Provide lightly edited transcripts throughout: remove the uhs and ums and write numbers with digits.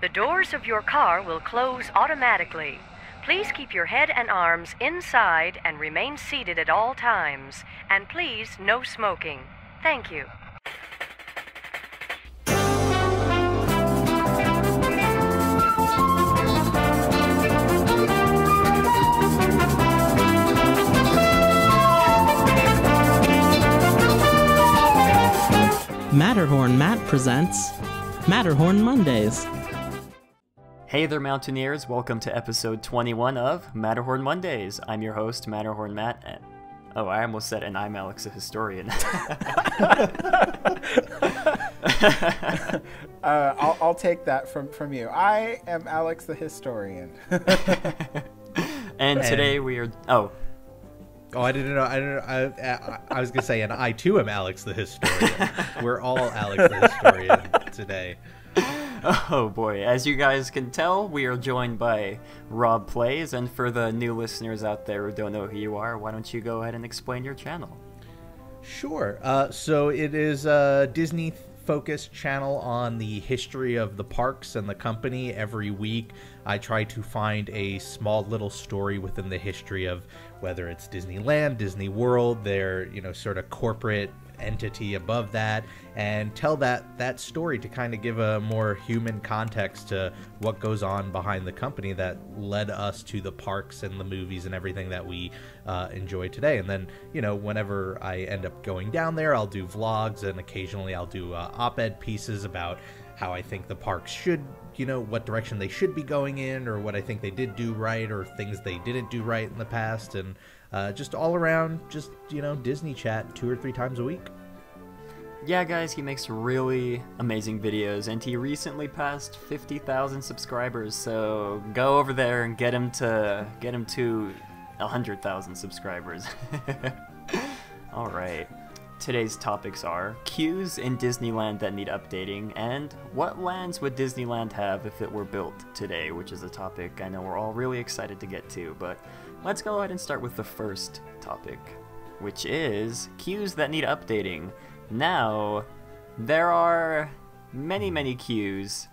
The doors of your car will close automatically. Please keep your head and arms inside and remain seated at all times. And please, no smoking. Thank you. Matterhorn Matt presents Matterhorn Mondays. Hey there, Mountaineers. Welcome to episode 21 of Matterhorn Mondays. I'm your host, Matterhorn Matt. I almost said, and I'm Alex, the historian. I'll take that from you. I am Alex, the historian. And today we are... Oh, I didn't know. I was gonna say, and I too am Alex the historian. We're all Alex the historian today. Oh boy, as you guys can tell, we are joined by Rob Plays, and for the new listeners out there who don't know who you are, why don't you go ahead and explain your channel? Sure. So it is a Disney-focused channel on the history of the parks and the company. Every week, I try to find a small little story within the history of whether it's Disneyland, Disney World, their sort of corporate entity above that, and tell that story to kind of give a more human context to what goes on behind the company that led us to the parks and the movies and everything that we enjoy today. And then whenever I end up going down there, I'll do vlogs, and occasionally I'll do op-ed pieces about how I think the parks should, what direction they should be going in, or what I think they did do right, or things they didn't do right in the past, and just all around, Disney chat 2 or 3 times a week. Yeah, guys, he makes really amazing videos, and he recently passed 50,000 subscribers, so go over there and get him to 100,000 subscribers. All right. Today's topics are queues in Disneyland that need updating, and what lands would Disneyland have if it were built today, which is a topic I know we're all really excited to get to, but let's go ahead and start with the first topic, which is queues that need updating. Now, there are many queues,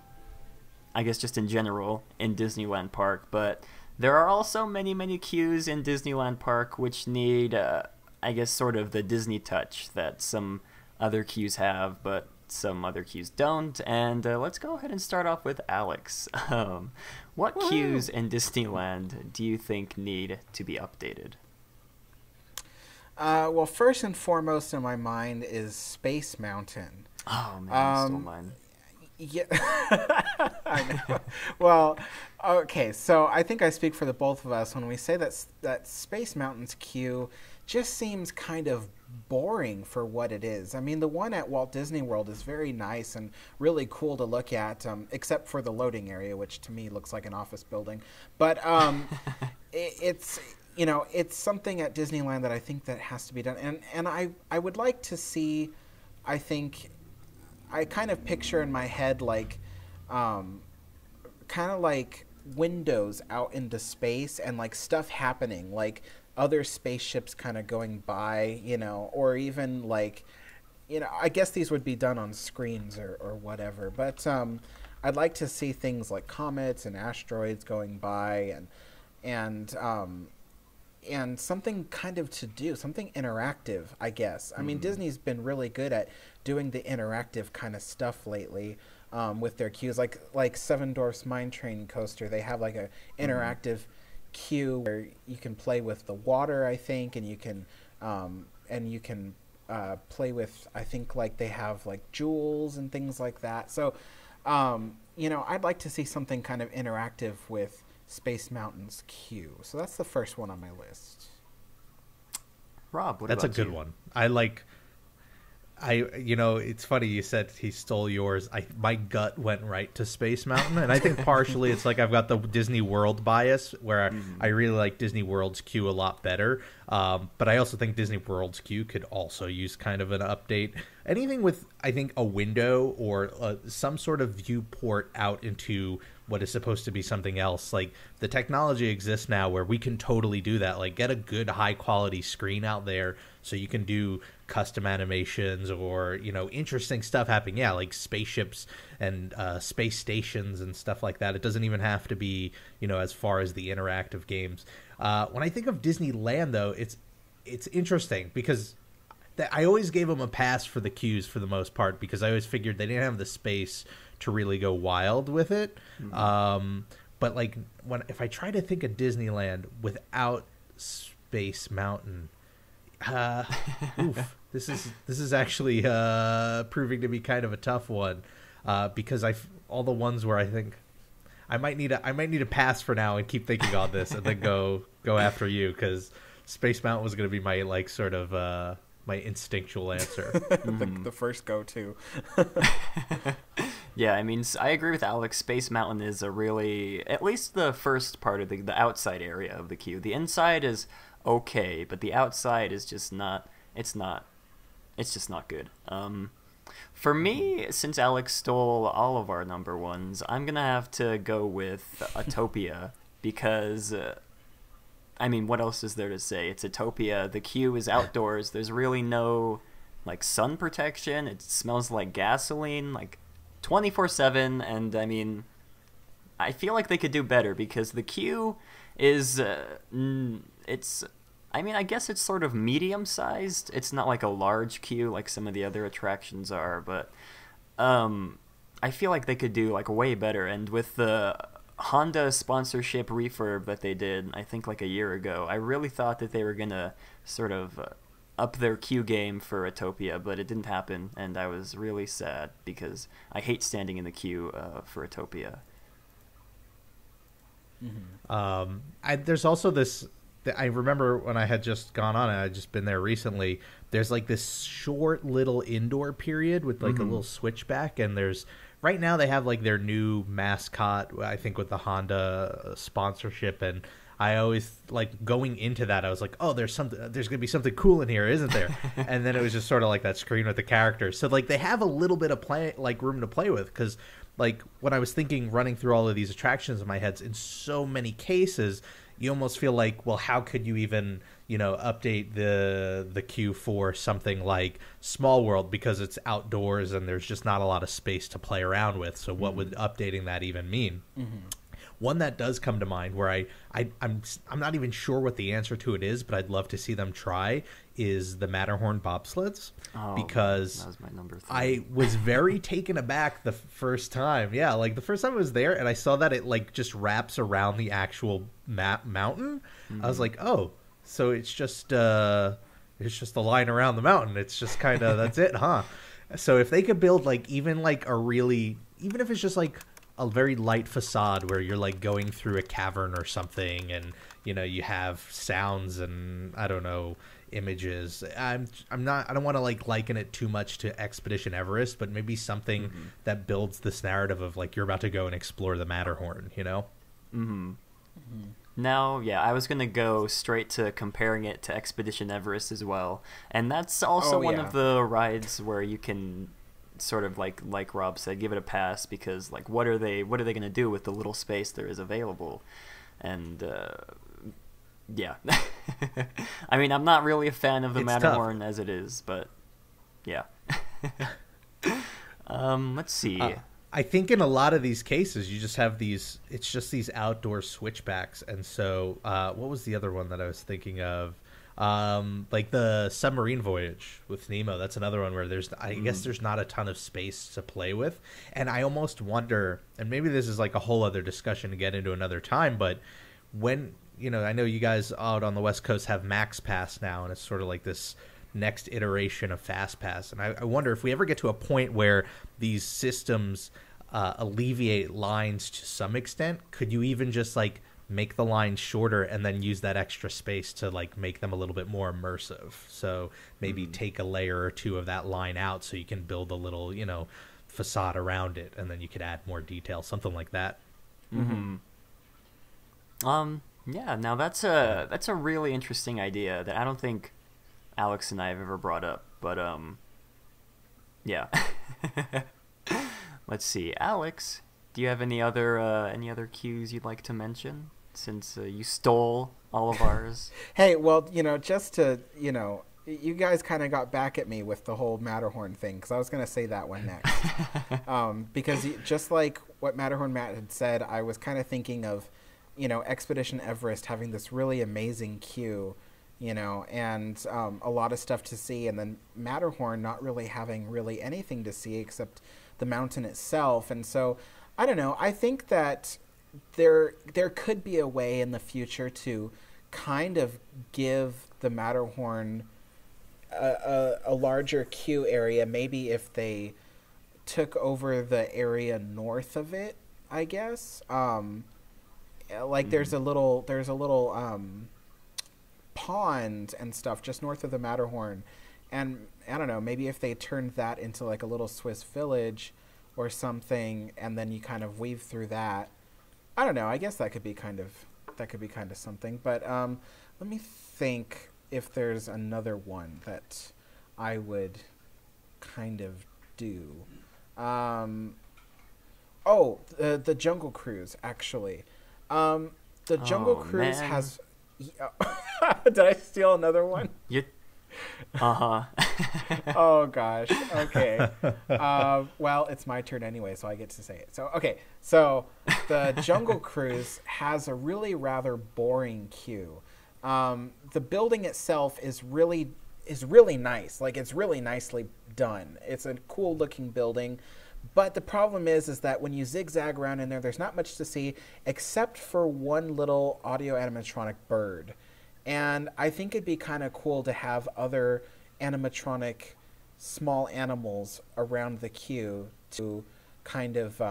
I guess just in general, in Disneyland Park, but there are also many queues in Disneyland Park which need I guess sort of the Disney touch that some other queues have, but some other queues don't. And let's go ahead and start off with Alex. What queues in Disneyland do you think need to be updated? Well, first and foremost in my mind is Space Mountain. Oh, man, you stole mine. Yeah, I know. Well, okay, so I think I speak for the both of us when we say that Space Mountain's queue just seems kind of boring for what it is. I mean, the one at Walt Disney World is very nice and really cool to look at, except for the loading area, which to me looks like an office building. But it's something at Disneyland that I think that has to be done. And I would like to see, I think, I kind of picture in my head like kind of like windows out into space and like stuff happening, like other spaceships kind of going by, or even like, I guess these would be done on screens or whatever. But I'd like to see things like comets and asteroids going by and something kind of to do, something interactive, I guess. I mean, Disney's been really good at doing the interactive kind of stuff lately with their queues. Like Seven Dwarfs Mine Train Coaster, they have like a interactive queue where you can play with the water, I think, and you can play with, I think, like they have like jewels and things like that. So, I'd like to see something kind of interactive with Space Mountain's queue. So that's the first one on my list. Rob, what That's about a good you? one. It's funny you said he stole yours. My gut went right to Space Mountain, and I think partially it's like I've got the Disney World bias where I really like Disney World's queue a lot better. But I also think Disney World's queue could also use kind of an update. anything with, I think, a window or some sort of viewport out into what is supposed to be something else. Like, the technology exists now where we can totally do that. Like, get a good high quality screen out there so you can do custom animations or, you know, interesting stuff happening. Yeah, like spaceships and space stations and stuff like that. It doesn't even have to be, you know, as far as the interactive games. When I think of Disneyland, though, it's interesting because I always gave them a pass for the queues for the most part, because I always figured they didn't have the space to really go wild with it. But like, if I try to think of Disneyland without Space Mountain, oof, this is actually proving to be kind of a tough one, because all the ones where I think I might need a pass for now and keep thinking on this and then go after you, because Space Mountain was going to be my like sort of my instinctual answer. The first go-to. Yeah, I mean, I agree with Alex. Space Mountain is a really, at least the first part of the outside area of the queue. The inside is okay, but the outside is just not. It's just not good. For me, since Alex stole all of our number ones, I'm gonna have to go with Autopia because. I mean, what else is there to say? It's Autopia. The queue is outdoors. There's really no, like, sun protection. It smells like gasoline, like, 24/7. And, I mean, I feel like they could do better because the queue is, I mean, I guess it's sort of medium-sized. It's not like a large queue like some of the other attractions are, but I feel like they could do, like, way better. And with the Honda sponsorship refurb that they did, I think like a year ago, I really thought that they were gonna sort of up their queue game for Autopia, but it didn't happen, and I was really sad because I hate standing in the queue for Autopia. There's also this. I remember when I had just gone on, and I'd just been there recently. There's like this short little indoor period with like a little switchback, and there's. Right now they have like their new mascot, I think, with the Honda sponsorship, and I always like going into that. I was like, oh, there's gonna be something cool in here, isn't there? And then it was just sort of like that screen with the characters. So like they have a little bit of room to play with, because like when I was thinking, running through all of these attractions in my head, in so many cases, you almost feel like, well, how could you even, you know, update the queue for something like Small World, because it's outdoors and there's just not a lot of space to play around with. So what would updating that even mean? One that does come to mind, where I'm not even sure what the answer to it is, but I'd love to see them try, is the Matterhorn bobsleds, because that was my number 3. I was very taken aback the first time. Yeah, like the first time I was there and I saw that it like just wraps around the actual mountain. I was like, oh, so it's just the line around the mountain. It's just kind of that's it, huh? So if they could build like even if it's just like a very light facade where you're like going through a cavern or something, and you know you have sounds and I don't know, images. I don't want to like liken it too much to Expedition Everest, but maybe something that builds this narrative of like you're about to go and explore the Matterhorn, you know? Now, yeah, I was going to go straight to comparing it to Expedition Everest as well. And that's also one of the rides where you can sort of like Rob said, give it a pass, because like what are they going to do with the little space there is available? And yeah. I mean, I'm not really a fan of the Matterhorn as it is, but yeah. Let's see. I think in a lot of these cases, you just have these outdoor switchbacks. And so, what was the other one that I was thinking of? Like the submarine voyage with Nemo. That's another one where I guess there's not a ton of space to play with. And I almost wonder, and maybe this is like a whole other discussion to get into another time, but when, you know, I know you guys out on the West Coast have Max Pass now, and it's sort of like this next iteration of Fast Pass. And I wonder if we ever get to a point where these systems alleviate lines to some extent, could you even just like make the lines shorter and then use that extra space to like make them a little bit more immersive? So maybe take a layer or two of that line out so you can build a little, you know, facade around it, and then you could add more detail, something like that. Yeah, now that's a really interesting idea that I don't think Alex and I have ever brought up, but Yeah. Let's see, Alex. Do you have any other cues you'd like to mention? Since you stole all of ours. Hey, well, just to, you guys kind of got back at me with the whole Matterhorn thing, because I was going to say that one next. Because just like what Matterhorn Matt had said, I was kind of thinking of, Expedition Everest having this really amazing queue, and a lot of stuff to see, and then Matterhorn not really having really anything to see except the mountain itself. And so, I don't know, I think that there could be a way in the future to kind of give the Matterhorn a larger queue area, maybe if they took over the area north of it, I guess. There's a little pond and stuff just north of the Matterhorn, and I don't know, maybe if they turned that into like a little Swiss village or something, and then you kind of weave through that. I don't know, I guess that could be kind of something. But let me think if there's another one that I would kind of do. The Jungle Cruise, actually. The Jungle Cruise has... Did I steal another one? Oh, gosh. Okay. Well, it's my turn anyway, so I get to say it. So, okay. So, the Jungle Cruise has a really rather boring queue. The building itself is really nice. Like, it's really nicely done. It's a cool-looking building. But the problem is that when you zigzag around in there, there's not much to see except for one little audio animatronic bird. And I think it'd be kind of cool to have other animatronic small animals around the queue to kind of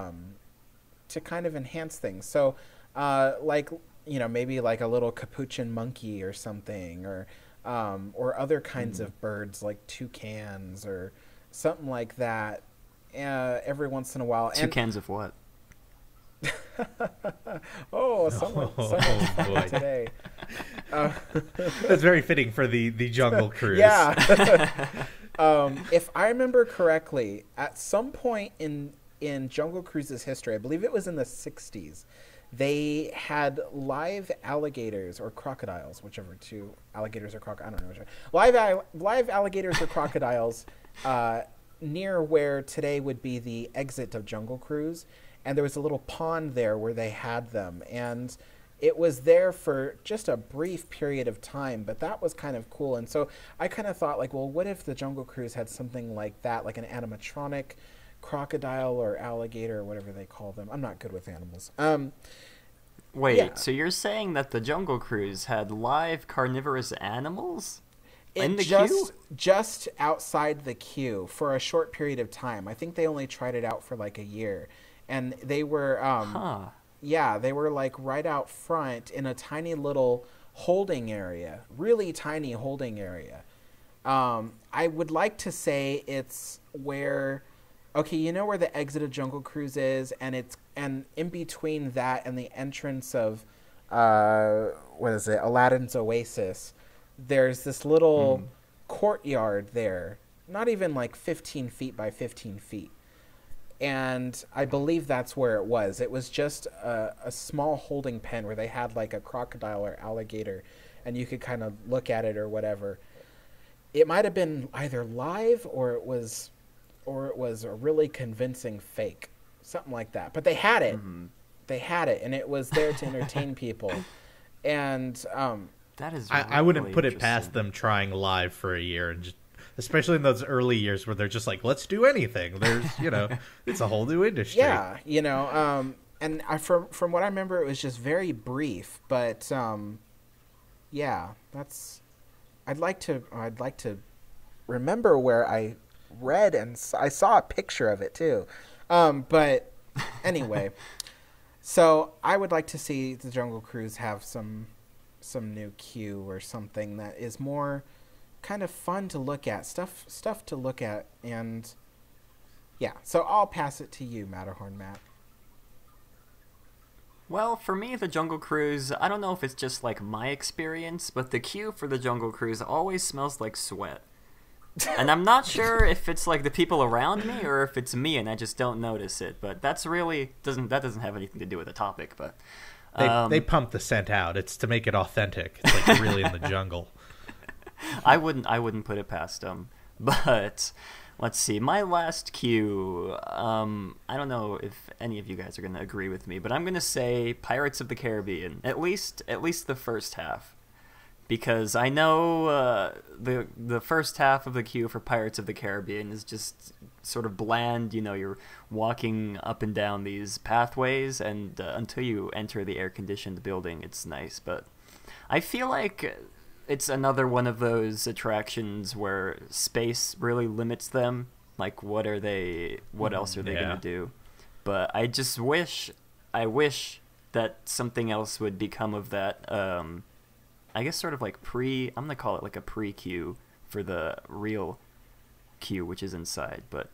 enhance things. So, maybe like a little capuchin monkey or something, or other kinds of birds like toucans or something like that. Every once in a while. Toucans of what? Someone's boy. today. That's very fitting for the Jungle Cruise. Yeah. If I remember correctly, at some point in Jungle Cruise's history, I believe it was in the 60s, they had live alligators or crocodiles, whichever two, alligators or crocodiles, I don't know which one. Live alligators or crocodiles near where today would be the exit of Jungle Cruise. And there was a little pond there where they had them. And it was there for just a brief period of time, but that was kind of cool. And so I kind of thought, like, well, what if the Jungle Cruise had something like that, like an animatronic crocodile or alligator or whatever they call them. I'm not good with animals. Wait, yeah. So you're saying that the Jungle Cruise had live carnivorous animals? Just outside the queue for a short period of time. I think they only tried it out for like a year. And they were, they were like right out front in a tiny little holding area, really tiny holding area. I would like to say it's where, okay, where the exit of Jungle Cruise is, and in between that and the entrance of, Aladdin's Oasis, there's this little courtyard there, not even like 15 feet by 15 feet. And I believe that's where it was. It was just a small holding pen where they had like a crocodile or alligator, and you could kind of look at it or whatever. It might have been either live or it was a really convincing fake, something like that. But they had it. Mm-hmm. They had it, and it was there to entertain people. And that is. I wouldn't put it past them trying live for a year and just. Especially in those early years where they're just like, let's do anything. There's, it's a whole new industry. Yeah, and from what I remember, it was just very brief. But, yeah, that's. I'd like to remember where I read and I saw a picture of it too. But anyway, so I would like to see the Jungle Cruise have some new queue or something that is more kind of fun to look at, stuff to look at. And yeah, so I'll pass it to you, Matterhorn Matt. Well, for me, the Jungle Cruise, I don't know if it's just like my experience, but the queue for the Jungle Cruise always smells like sweat. And I'm not sure if it's like the people around me or if it's me and I just don't notice it. But that doesn't have anything to do with the topic. But they pump the scent out. It's to make it authentic. It's like you're really in the jungle. I wouldn't put it past them. But let's see. My last cue. I don't know if any of you guys are going to agree with me, but I'm going to say Pirates of the Caribbean. At least the first half. Because I know the first half of the queue for Pirates of the Caribbean is just sort of bland. You know, you're walking up and down these pathways, and until you enter the air-conditioned building, it's nice. But I feel like it's another one of those attractions where space really limits them. Like, what else are they going to do? But I just wish that something else would become of that. I guess sort of like I'm going to call it like a pre-queue for the real queue, which is inside. But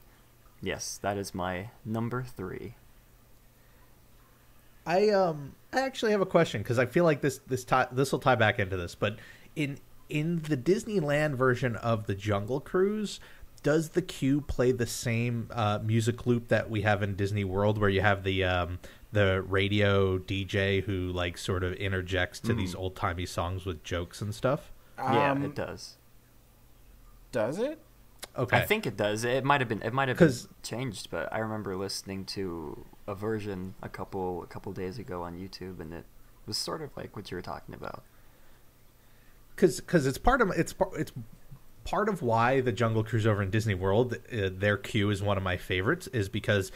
yes, that is my number 3. I actually have a question, because I feel like this will tie back into this. But in the Disneyland version of the Jungle Cruise, does the queue play the same music loop that we have in Disney World, where you have the radio DJ who like sort of interjects to these old timey songs with jokes and stuff? Yeah, it does. Does it? Okay, I think it does. It might have been changed, but I remember listening to a version a couple days ago on YouTube, and it was sort of like what you were talking about. Because it's part of why the Jungle Cruise over in Disney World, their queue is one of my favorites, is because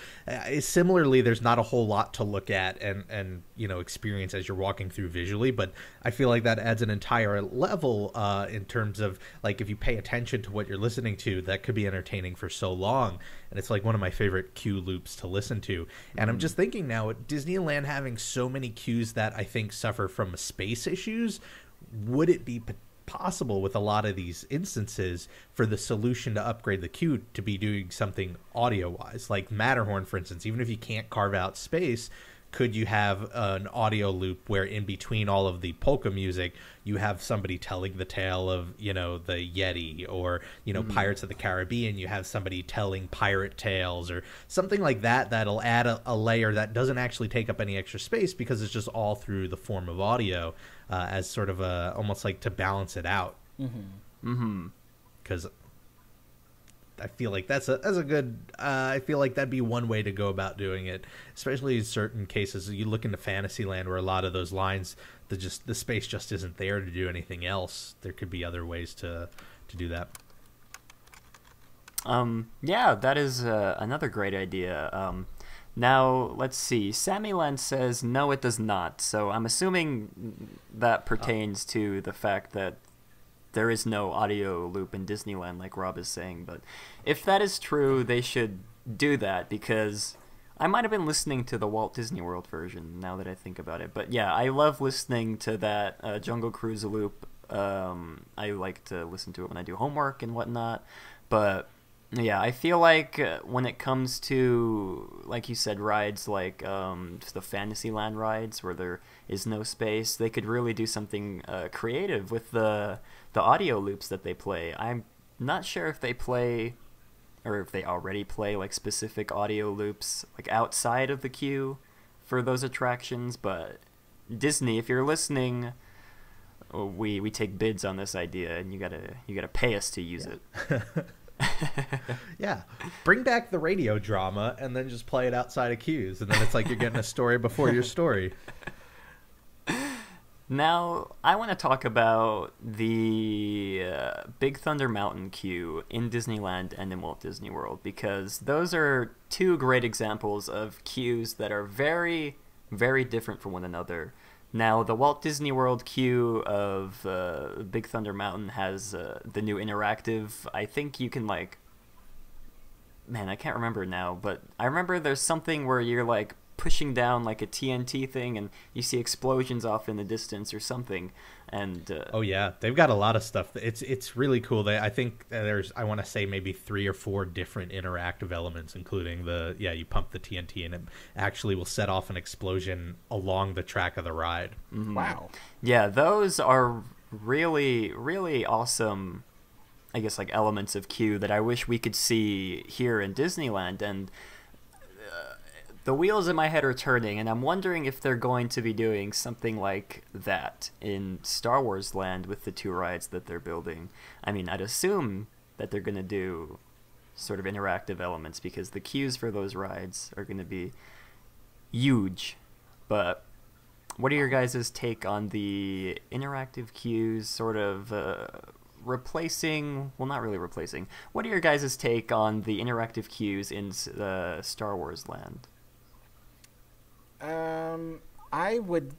similarly there's not a whole lot to look at and experience as you're walking through visually, but I feel like that adds an entire level in terms of, like, if you pay attention to what you're listening to, that could be entertaining for so long, and it's like one of my favorite queue loops to listen to. And I'm just thinking now, at Disneyland having so many queues that I think suffer from space issues, would it be possible with a lot of these instances for the solution to upgrade the queue to be doing something audio wise, like Matterhorn, for instance? Even if you can't carve out space, could you have an audio loop where in between all of the polka music you have somebody telling the tale of the Yeti, or Pirates of the Caribbean, you have somebody telling pirate tales or something like that, that'll add a layer that doesn't actually take up any extra space because it's just all through the form of audio, as sort of almost like to balance it out. Because I feel like that's a good. I feel like that'd be one way to go about doing it, especially in certain cases. You look into Fantasyland, where a lot of those lines, the space just isn't there to do anything else. There could be other ways to do that. Yeah, that is another great idea. Now, let's see. Sammyland says, no, it does not. So I'm assuming that pertains to the fact that there is no audio loop in Disneyland, like Rob is saying. But if that is true, they should do that, because I might have been listening to the Walt Disney World version, now that I think about it. But yeah, I love listening to that Jungle Cruise loop. I like to listen to it when I do homework and whatnot. But yeah, I feel like when it comes to, like you said, rides like the Fantasyland rides where there is no space, they could really do something creative with the audio loops that they play. I'm not sure if they play, or if they already play, like specific audio loops like outside of the queue for those attractions. But Disney, if you're listening, we take bids on this idea, and you gotta pay us to use it. Yeah, bring back the radio drama and then just play it outside of queues, and then it's like you're getting a story before your story. Now, I want to talk about the Big Thunder Mountain queue in Disneyland and in Walt Disney World, because those are two great examples of queues that are very, very different from one another. Now, the Walt Disney World queue of Big Thunder Mountain has the new interactive. I think you can, like... Man, I can't remember now, but I remember there's something where you're, like, pushing down, like, a TNT thing, and you see explosions off in the distance or something. And oh yeah, they've got a lot of stuff. It's really cool. I think there's, I want to say, maybe 3 or 4 different interactive elements, including you pump the TNT and it actually will set off an explosion along the track of the ride. Mm-hmm. Wow. Yeah, those are really, really awesome I guess, like elements of queue that I wish we could see here in Disneyland, and the wheels in my head are turning, and I'm wondering if they're going to be doing something like that in Star Wars Land with the 2 rides that they're building. I mean, I'd assume that they're going to do sort of interactive elements, because the queues for those rides are going to be huge. But what are your guys' take on the interactive queues sort of replacing, well, not really replacing, what are your guys' take on the interactive queues in Star Wars Land? I would,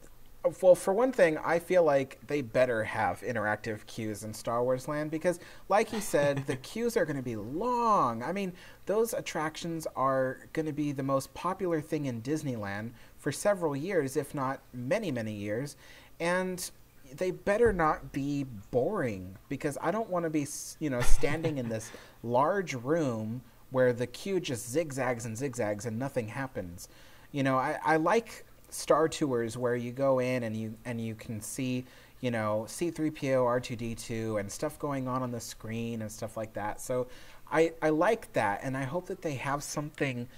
well, for one thing, I feel like they better have interactive queues in Star Wars Land, because, like you said, the queues are going to be long. I mean, those attractions are going to be the most popular thing in Disneyland for several years, if not many, many years, and they better not be boring, because I don't want to be, standing in this large room where the queue just zigzags and nothing happens. I like Star Tours where you go in and you can see, C-3PO, R2-D2 and stuff going on the screen and stuff like that. So I like that, and I hope that they have something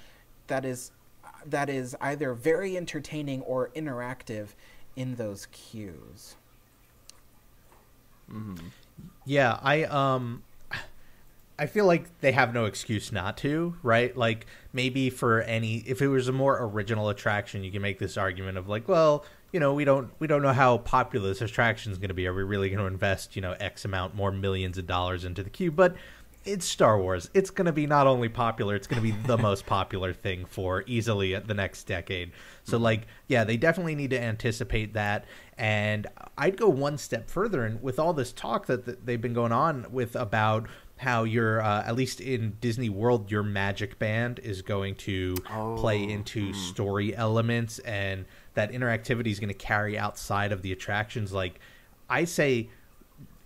that is either very entertaining or interactive in those queues. Mm-hmm. Yeah, I feel like they have no excuse not to, right? Like, maybe if it was a more original attraction, you can make this argument of like, well, we don't know how popular this attraction is going to be. Are we really going to invest, X amount more millions of dollars into the queue? But it's Star Wars. It's going to be not only popular, it's going to be the most popular thing for easily the next decade. So, like, yeah, they definitely need to anticipate that. And I'd go one step further. And with all this talk that they've been going on with about how your, at least in Disney World, your Magic Band is going to play into story elements, and that interactivity is going to carry outside of the attractions. Like, I say,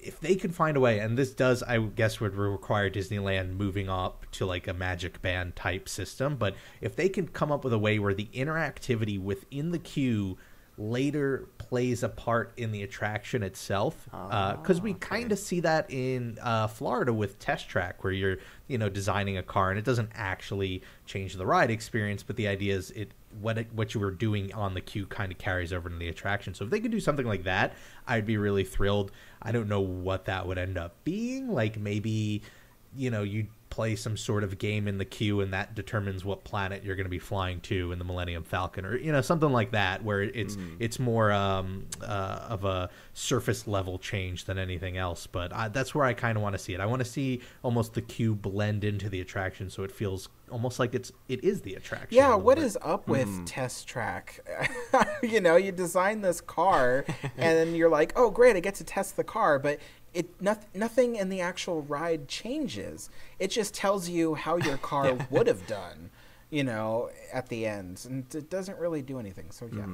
if they could find a way, and this does, I guess, would require Disneyland moving up to like a Magic Band type system, but if they can come up with a way where the interactivity within the queue later plays a part in the attraction itself, because we kind of see that in Florida with Test Track, where you're designing a car and it doesn't actually change the ride experience, but the idea is what you were doing on the queue kind of carries over to the attraction. So if they could do something like that, I'd be really thrilled. I don't know what that would end up being. Like, maybe you play some sort of game in the queue and that determines what planet you're going to be flying to in the Millennium Falcon, or something like that, where it's more of a surface level change than anything else. But that's where I kind of want to see it. I want to see almost the queue blend into the attraction, so it feels almost like it is the attraction. Yeah, what is up with Test Track? You design this car and then you're like, oh great, I get to test the car, but nothing in the actual ride changes. It just tells you how your car would have done, at the end, and it doesn't really do anything. So yeah,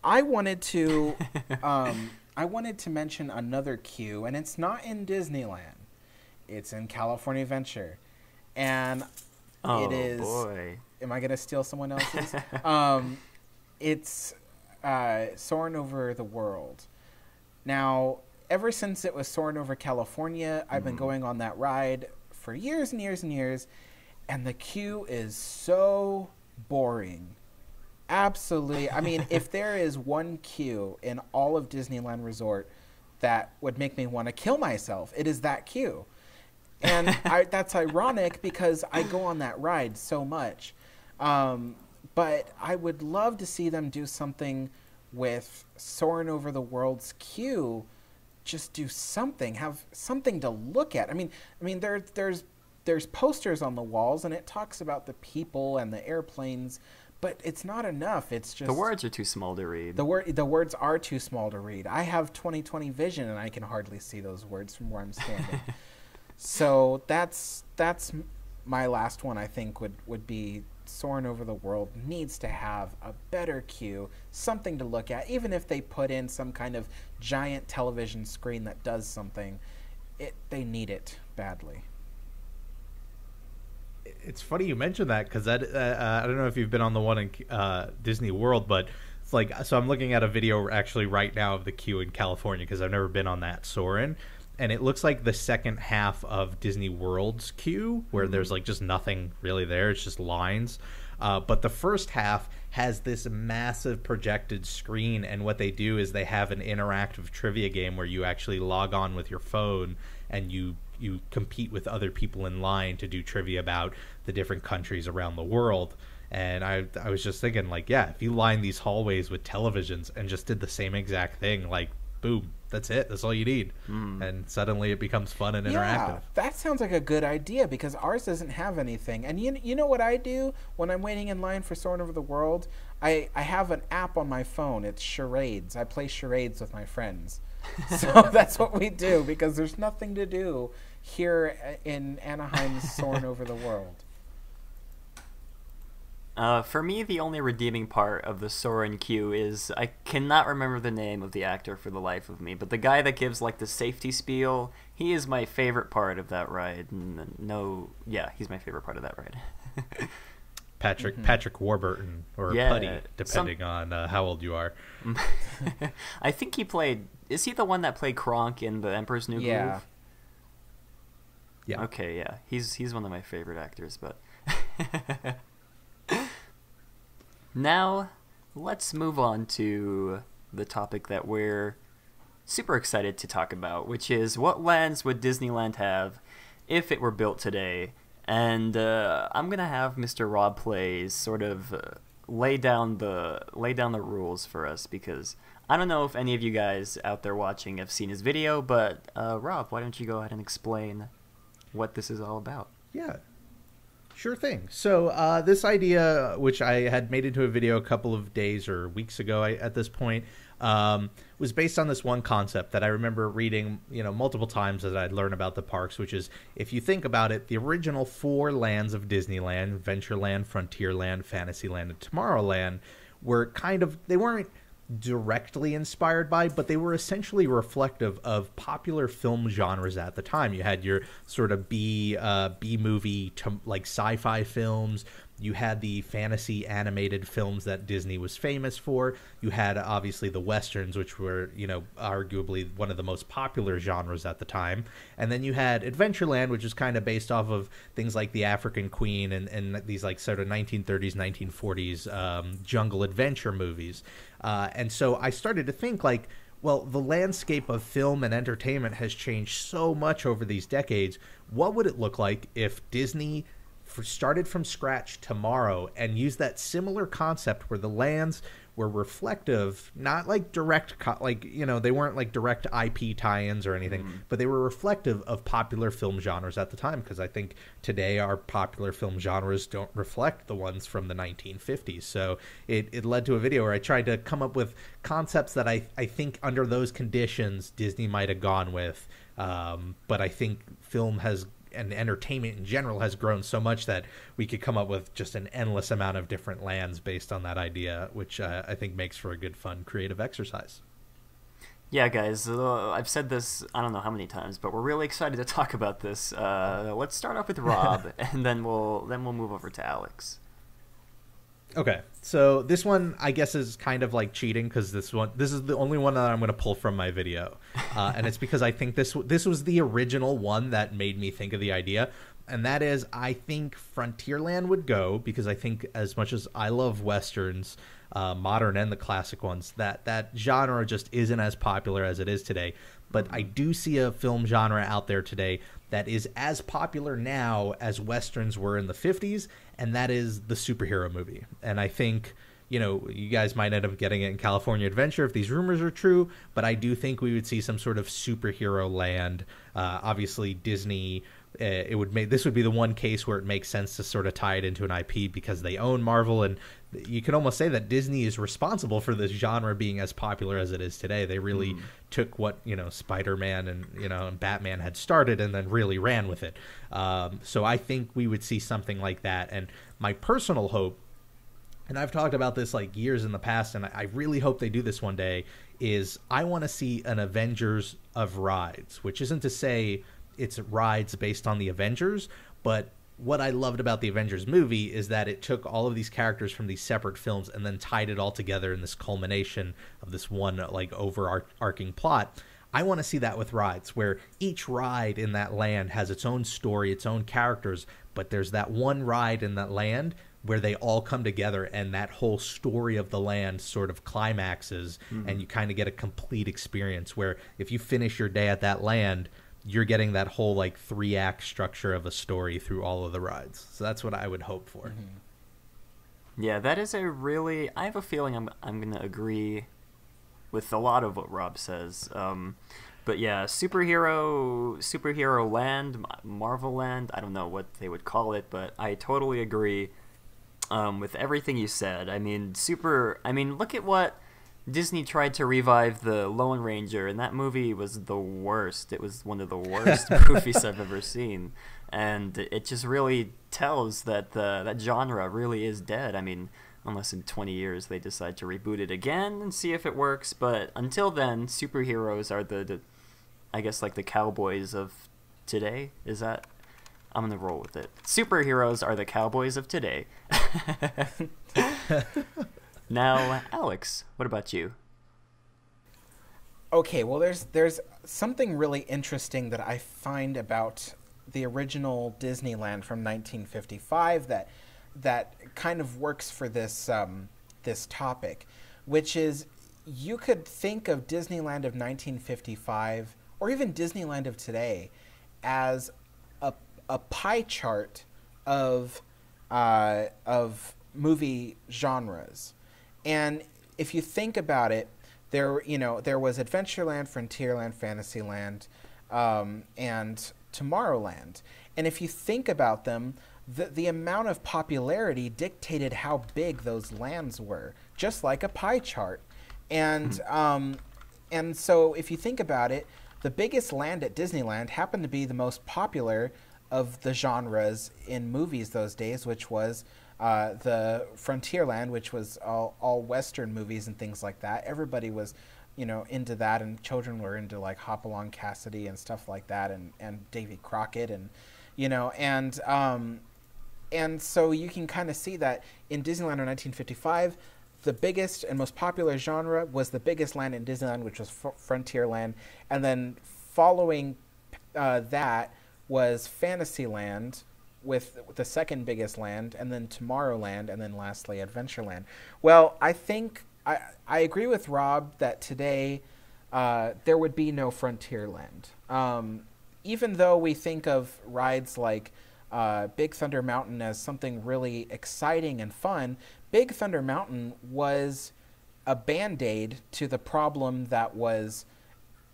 I wanted to mention another queue, and it's not in Disneyland. It's in California Adventure, and it is. Boy. Am I gonna steal someone else's? It's Soarin' Over the World. Now, ever since it was Soarin' Over California, I've been going on that ride for years and years and years, and the queue is so boring. Absolutely. I mean, if there is one queue in all of Disneyland Resort that would make me want to kill myself, it is that queue. And that's ironic because I go on that ride so much. But I would love to see them do something with Soarin' Over the World's queue. Just do something, have something to look at. I mean, there's posters on the walls, and it talks about the people and the airplanes, but it's not enough. It's just the words are too small to read. The words are too small to read. I have 20/20 vision, and I can hardly see those words from where I'm standing. So that's my last one. I think would be Soarin' Over the World needs to have a better queue, something to look at. Even if they put in some kind of giant television screen that does something, they need it badly. It's funny you mentioned that, because I don't know if you've been on the one in Disney World, but it's like, so I'm looking at a video actually right now of the queue in California, because I've never been on that Soarin'. and it looks like the second half of Disney World's queue, where there's like just nothing really there. It's just lines. But the first half has this massive projected screen, and what they do is they have an interactive trivia game where you actually log on with your phone and you compete with other people in line to do trivia about the different countries around the world. And I was just thinking, like, yeah, if you line these hallways with televisions and just did the same exact thing, like, boom, that's it. That's all you need. And suddenly it becomes fun and interactive. Yeah, that sounds like a good idea, because ours doesn't have anything. And you know what I do when I'm waiting in line for Soarin' Over the World? I have an app on my phone. It's charades. I play charades with my friends. So that's what we do, because there's nothing to do here in Anaheim's Soarin' Over the World. For me, the only redeeming part of the Soarin' queue is I cannot remember the name of the actor for the life of me, but the guy that gives like the safety spiel, he is my favorite part of that ride. He's my favorite part of that ride. Patrick Warburton, or Putty, depending on how old you are. I think he played. Is he the one that played Kronk in The Emperor's New Groove? Yeah. Okay, yeah. He's one of my favorite actors, but. Now, let's move on to the topic that we're super excited to talk about, which is what lands would Disneyland have if it were built today? And I'm gonna have Mr. Rob Plays sort of lay down the rules for us, because I don't know if any of you guys out there watching have seen his video, but Rob, why don't you go ahead and explain what this is all about? Yeah. Sure thing. So this idea, which I had made into a video a couple of days or weeks ago at this point, was based on this one concept that I remember reading, multiple times as I'd learn about the parks, which is, if you think about it, the original 4 lands of Disneyland, Adventureland, Frontierland, Fantasyland, and Tomorrowland, were they weren't directly inspired by, but they were essentially reflective of popular film genres at the time. You had your sort of B movie to like sci-fi films. You had the fantasy animated films that Disney was famous for. You had obviously the westerns, which were, arguably one of the most popular genres at the time. And then you had Adventureland, which is kind of based off of things like The African Queen and these like sort of 1930s, 1940s jungle adventure movies. And so I started to think like, well, the landscape of film and entertainment has changed so much over these decades. What would it look like if Disney started from scratch tomorrow and used that similar concept where the lands were reflective, not like direct, they weren't like direct IP tie-ins or anything, but they were reflective of popular film genres at the time, because I think today our popular film genres don't reflect the ones from the 1950s. So it led to a video where I tried to come up with concepts that I think under those conditions Disney might have gone with, but I think film and entertainment in general has grown so much that we could come up with just an endless amount of different lands based on that idea, which I think makes for a good, fun, creative exercise. Yeah, guys, I've said this I don't know how many times, but we're really excited to talk about this. Let's start off with Rob, and then we'll move over to Alex. Okay, so this one I guess is kind of like cheating, because this is the only one that I'm going to pull from my video, and it's because I think this was the original one that made me think of the idea, and that is, I think Frontierland would go, because I think as much as I love westerns, modern and the classic ones, that genre just isn't as popular as it is today. But I do see a film genre out there today that is as popular now as westerns were in the 50s, and that is the superhero movie. And I think, you guys might end up getting it in California Adventure if these rumors are true, but I do think we would see some sort of superhero land. Obviously, Disney, this would be the one case where it makes sense to sort of tie it into an IP, because they own Marvel, and you can almost say that Disney is responsible for this genre being as popular as it is today. They really took what Spider-Man and Batman had started and then really ran with it. So I think we would see something like that. And my personal hope, and I've talked about this like years in the past, and I really hope they do this one day, is I want to see an Avengers of rides, which isn't to say it's rides based on the Avengers, but what I loved about the Avengers movie is that it took all of these characters from these separate films and then tied it all together in this culmination of this one like overarching plot. I want to see that with rides, where each ride in that land has its own story, its own characters, but there's that one ride in that land where they all come together and that whole story of the land sort of climaxes, and you kind of get a complete experience where if you finish your day at that land, you're getting that whole like 3-act structure of a story through all of the rides. So that's what I would hope for. Yeah, that is a really... I have a feeling I'm going to agree with a lot of what Rob says. But yeah, superhero land, Marvel land, I don't know what they would call it, but I totally agree with everything you said. I mean, look at what Disney tried to revive the Lone Ranger, and that movie was the worst. It was one of the worst movies I've ever seen. And it just really tells that that genre really is dead. I mean, unless in 20 years they decide to reboot it again and see if it works. But until then, superheroes are the I guess, like the cowboys of today. Is that... I'm going to roll with it. Superheroes are the cowboys of today. Now, Alex, what about you? Okay, well, there's something really interesting that I find about the original Disneyland from 1955 that kind of works for this this topic, which is you could think of Disneyland of 1955 or even Disneyland of today as a pie chart of movie genres. And if you think about it, there was Adventureland, Frontierland, Fantasyland, and Tomorrowland. And if you think about them, the amount of popularity dictated how big those lands were, just like a pie chart. And and so if you think about it, the biggest land at Disneyland happened to be the most popular of the genres in movies those days, which was the Frontierland, which was all Western movies and things like that. Everybody was, into that, and children were into like Hopalong Cassidy and stuff like that, and Davy Crockett, and and so you can kind of see that in Disneyland in 1955, the biggest and most popular genre was the biggest land in Disneyland, which was Frontierland, and then following that was Fantasyland with the second biggest land, and then Tomorrowland, and then lastly Adventureland. Well, I think I agree with Rob that today there would be no Frontierland. Even though we think of rides like Big Thunder Mountain as something really exciting and fun, Big Thunder Mountain was a Band-Aid to the problem that was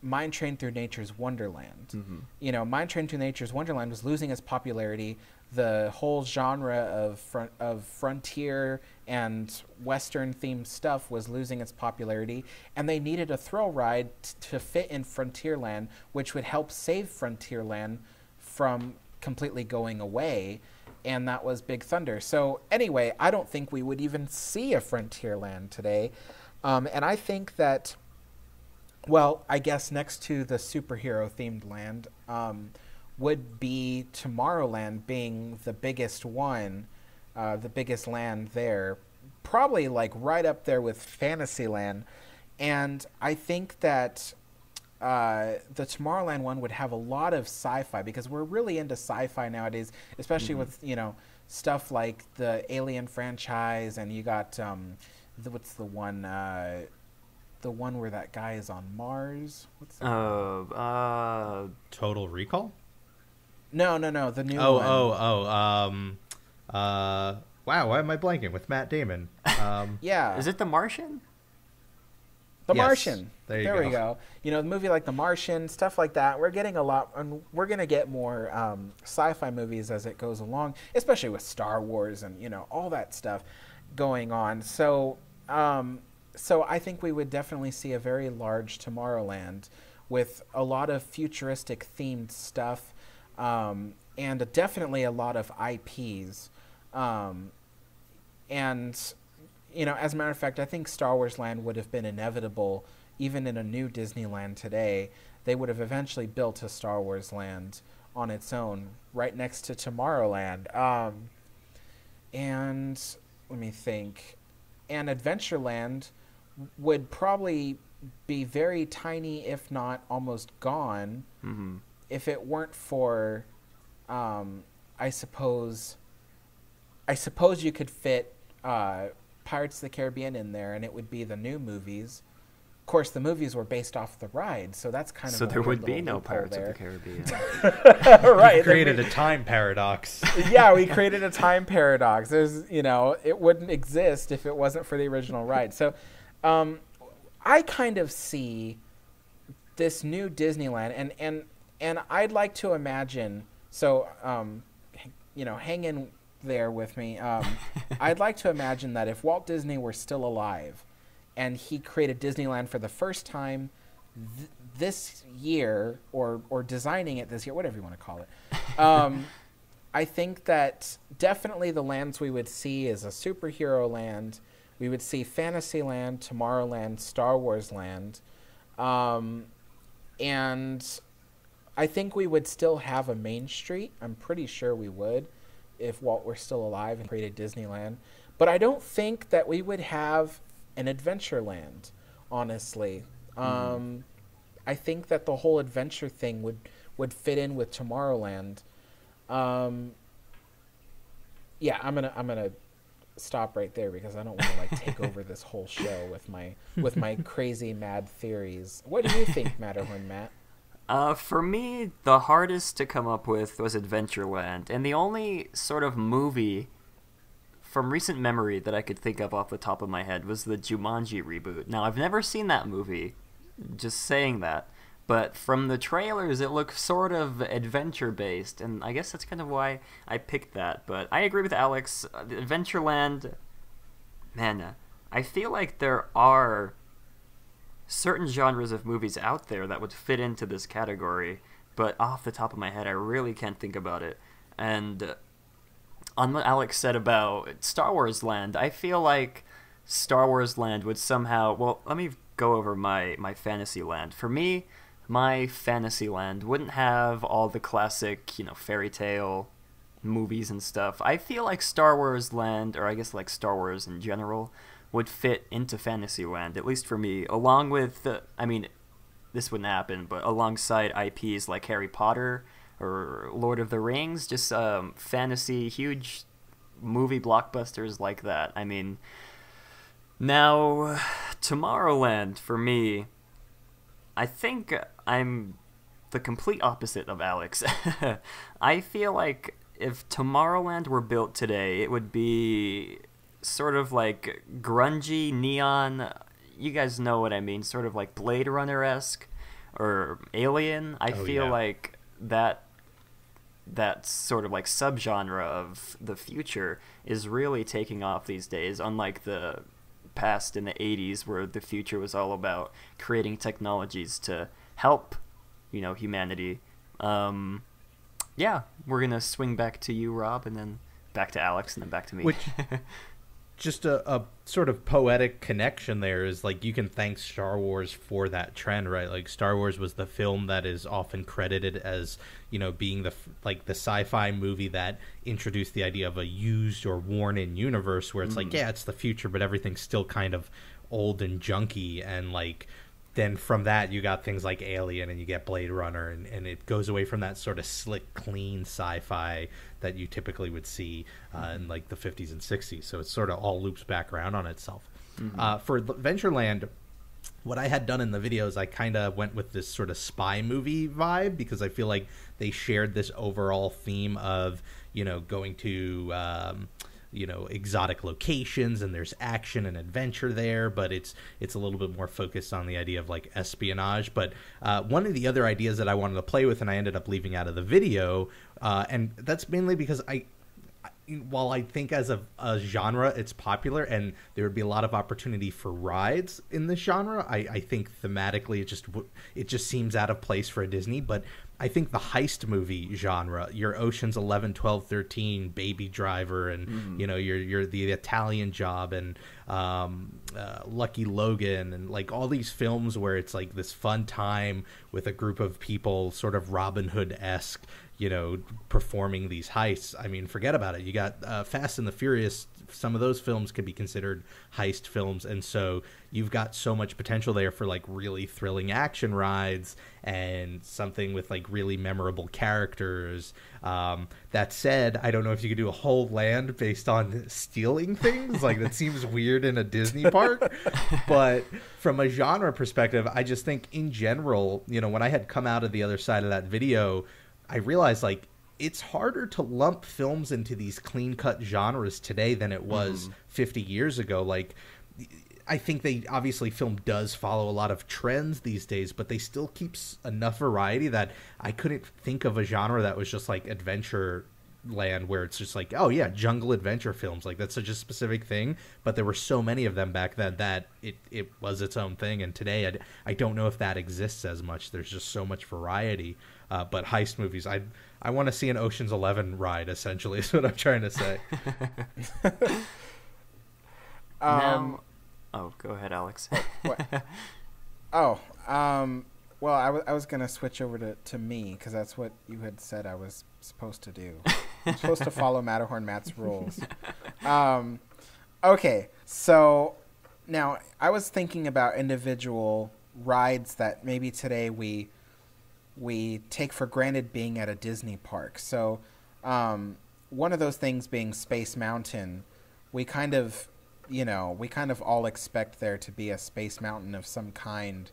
Mine Train Through Nature's Wonderland. Mm-hmm. Mine Train Through Nature's Wonderland was losing its popularity. The whole genre of frontier and Western-themed stuff was losing its popularity, and they needed a thrill ride to fit in Frontierland, which would help save Frontierland from completely going away, and that was Big Thunder. So anyway, I don't think we would even see a Frontierland today, and I think that, well, I guess next to the superhero-themed land would be Tomorrowland being the biggest one, the biggest land there, probably like right up there with Fantasyland. And I think that the Tomorrowland one would have a lot of sci-fi, because we're really into sci-fi nowadays, especially with, stuff like the Alien franchise, and you got, what's the one where that guy is on Mars? What's that? Total Recall? No, the new one. Wow, why am I blanking? With Matt Damon. Yeah. Is it The Martian? The Yes. Martian. There we go. The movie like The Martian, stuff like that. We're getting a lot, and we're going to get more sci-fi movies as it goes along, especially with Star Wars and, all that stuff going on. So, so I think we would definitely see a very large Tomorrowland with a lot of futuristic themed stuff, and definitely a lot of IPs. And, as a matter of fact, I think Star Wars Land would have been inevitable even in a new Disneyland today. They would have eventually built a Star Wars Land on its own right next to Tomorrowland. And let me think. And Adventureland would probably be very tiny, if not almost gone, if it weren't for, I suppose you could fit Pirates of the Caribbean in there, and it would be the new movies. Of course, the movies were based off the ride, so that's kind of so a there weird would be little no loophole Pirates there. of the Caribbean. Right. Created a time paradox. Yeah, we created a time paradox. There's, it wouldn't exist if it wasn't for the original ride. So, I kind of see this new Disneyland, and I'd like to imagine. So, hang in there with me. I'd like to imagine that if Walt Disney were still alive, and he created Disneyland for the first time this year, or designing it this year, whatever you want to call it. I think that definitely the lands we would see is a superhero land. We would see Fantasyland, Tomorrowland, Star Wars Land. And I think we would still have a Main Street. I'm pretty sure we would if Walt were still alive and created Disneyland. But I don't think that we would have an Adventureland, honestly. I think that the whole adventure thing would fit in with Tomorrowland. Yeah, I'm gonna stop right there because I don't want to take over this whole show with my crazy mad theories. What do you think, Matterhorn Matt? For me, the hardest to come up with was Adventureland, and the only sort of movie from recent memory that I could think of off the top of my head was the Jumanji reboot. Now, I've never seen that movie, just saying that, but from the trailers it looks sort of adventure-based, and I guess that's kind of why I picked that. But I agree with Alex, Adventureland, man, I feel like there are certain genres of movies out there that would fit into this category, but off the top of my head, I really can't think about it. And on what Alex said about Star Wars Land, I feel like Star Wars Land would somehow... Well, let me go over my Fantasy Land. For me, my Fantasy Land wouldn't have all the classic, fairy tale movies and stuff. I feel like Star Wars Land, or I guess like Star Wars in general, would fit into Fantasyland, at least for me, along with, this wouldn't happen, but alongside IPs like Harry Potter or Lord of the Rings, just fantasy, huge movie blockbusters like that. Now, Tomorrowland, for me, I think I'm the complete opposite of Alex. I feel like if Tomorrowland were built today, it would be sort of like grungy, neon, you guys know what I mean, sort of like Blade Runner-esque or Alien. I feel like that sort of like subgenre of the future is really taking off these days, unlike the past in the 80s where the future was all about creating technologies to help, humanity. Yeah, we're gonna swing back to you, Rob, and then back to Alex, and then back to me. Which just a sort of poetic connection there is like you can thank Star Wars for that trend, right? Like Star Wars was the film that is often credited as, being the sci-fi movie that introduced the idea of a used or worn-in universe where it's like, yeah, it's the future, but everything's still kind of old and junky, and then from that you got things like Alien and you get Blade Runner, and it goes away from that sort of slick, clean sci-fi that you typically would see in the 50s and 60s. So it sort of all loops back around on itself. For Adventureland, what I had done in the videos, I kind of went with this sort of spy movie vibe because I feel like they shared this overall theme of, going to exotic locations, and there's action and adventure there, but it's a little bit more focused on the idea of espionage. But one of the other ideas that I wanted to play with and I ended up leaving out of the video, and that's mainly because while I think as a genre it's popular and there would be a lot of opportunity for rides in this genre, I think thematically it just seems out of place for a Disney. But I think the heist movie genre, your Ocean's 11, 12, 13, Baby Driver, and your the Italian Job, and Lucky Logan, and all these films where it's this fun time with a group of people, sort of Robin Hood-esque, performing these heists. Forget about it. You got Fast and the Furious some of those films could be considered heist films, and so you've got so much potential there for like really thrilling action rides and something with like really memorable characters. That said, I don't know if you could do a whole land based on stealing things. Like, that seems weird in a Disney park. But from a genre perspective, I just think in general, you know, when I had come out of the other side of that video, I realized like it's harder to lump films into these clean-cut genres today than it was 50 years ago. Like, I think film does follow a lot of trends these days, but they still keep enough variety that I couldn't think of a genre that was just like adventure land, where it's just like, oh yeah, jungle adventure films. Like, that's such a specific thing, but there were so many of them back then that it was its own thing. And today I don't know if that exists as much. There's just so much variety. But heist movies, I want to see an Ocean's 11 ride, essentially, is what I'm trying to say. Oh, go ahead, Alex. What? Well, I was going to switch over to me, because that's what you had said I was supposed to do. I'm supposed to follow Matterhorn Matt's rules. Okay, so now I was thinking about individual rides that maybe today we take for granted being at a Disney park. So one of those things being Space Mountain, we kind of all expect there to be a Space Mountain of some kind.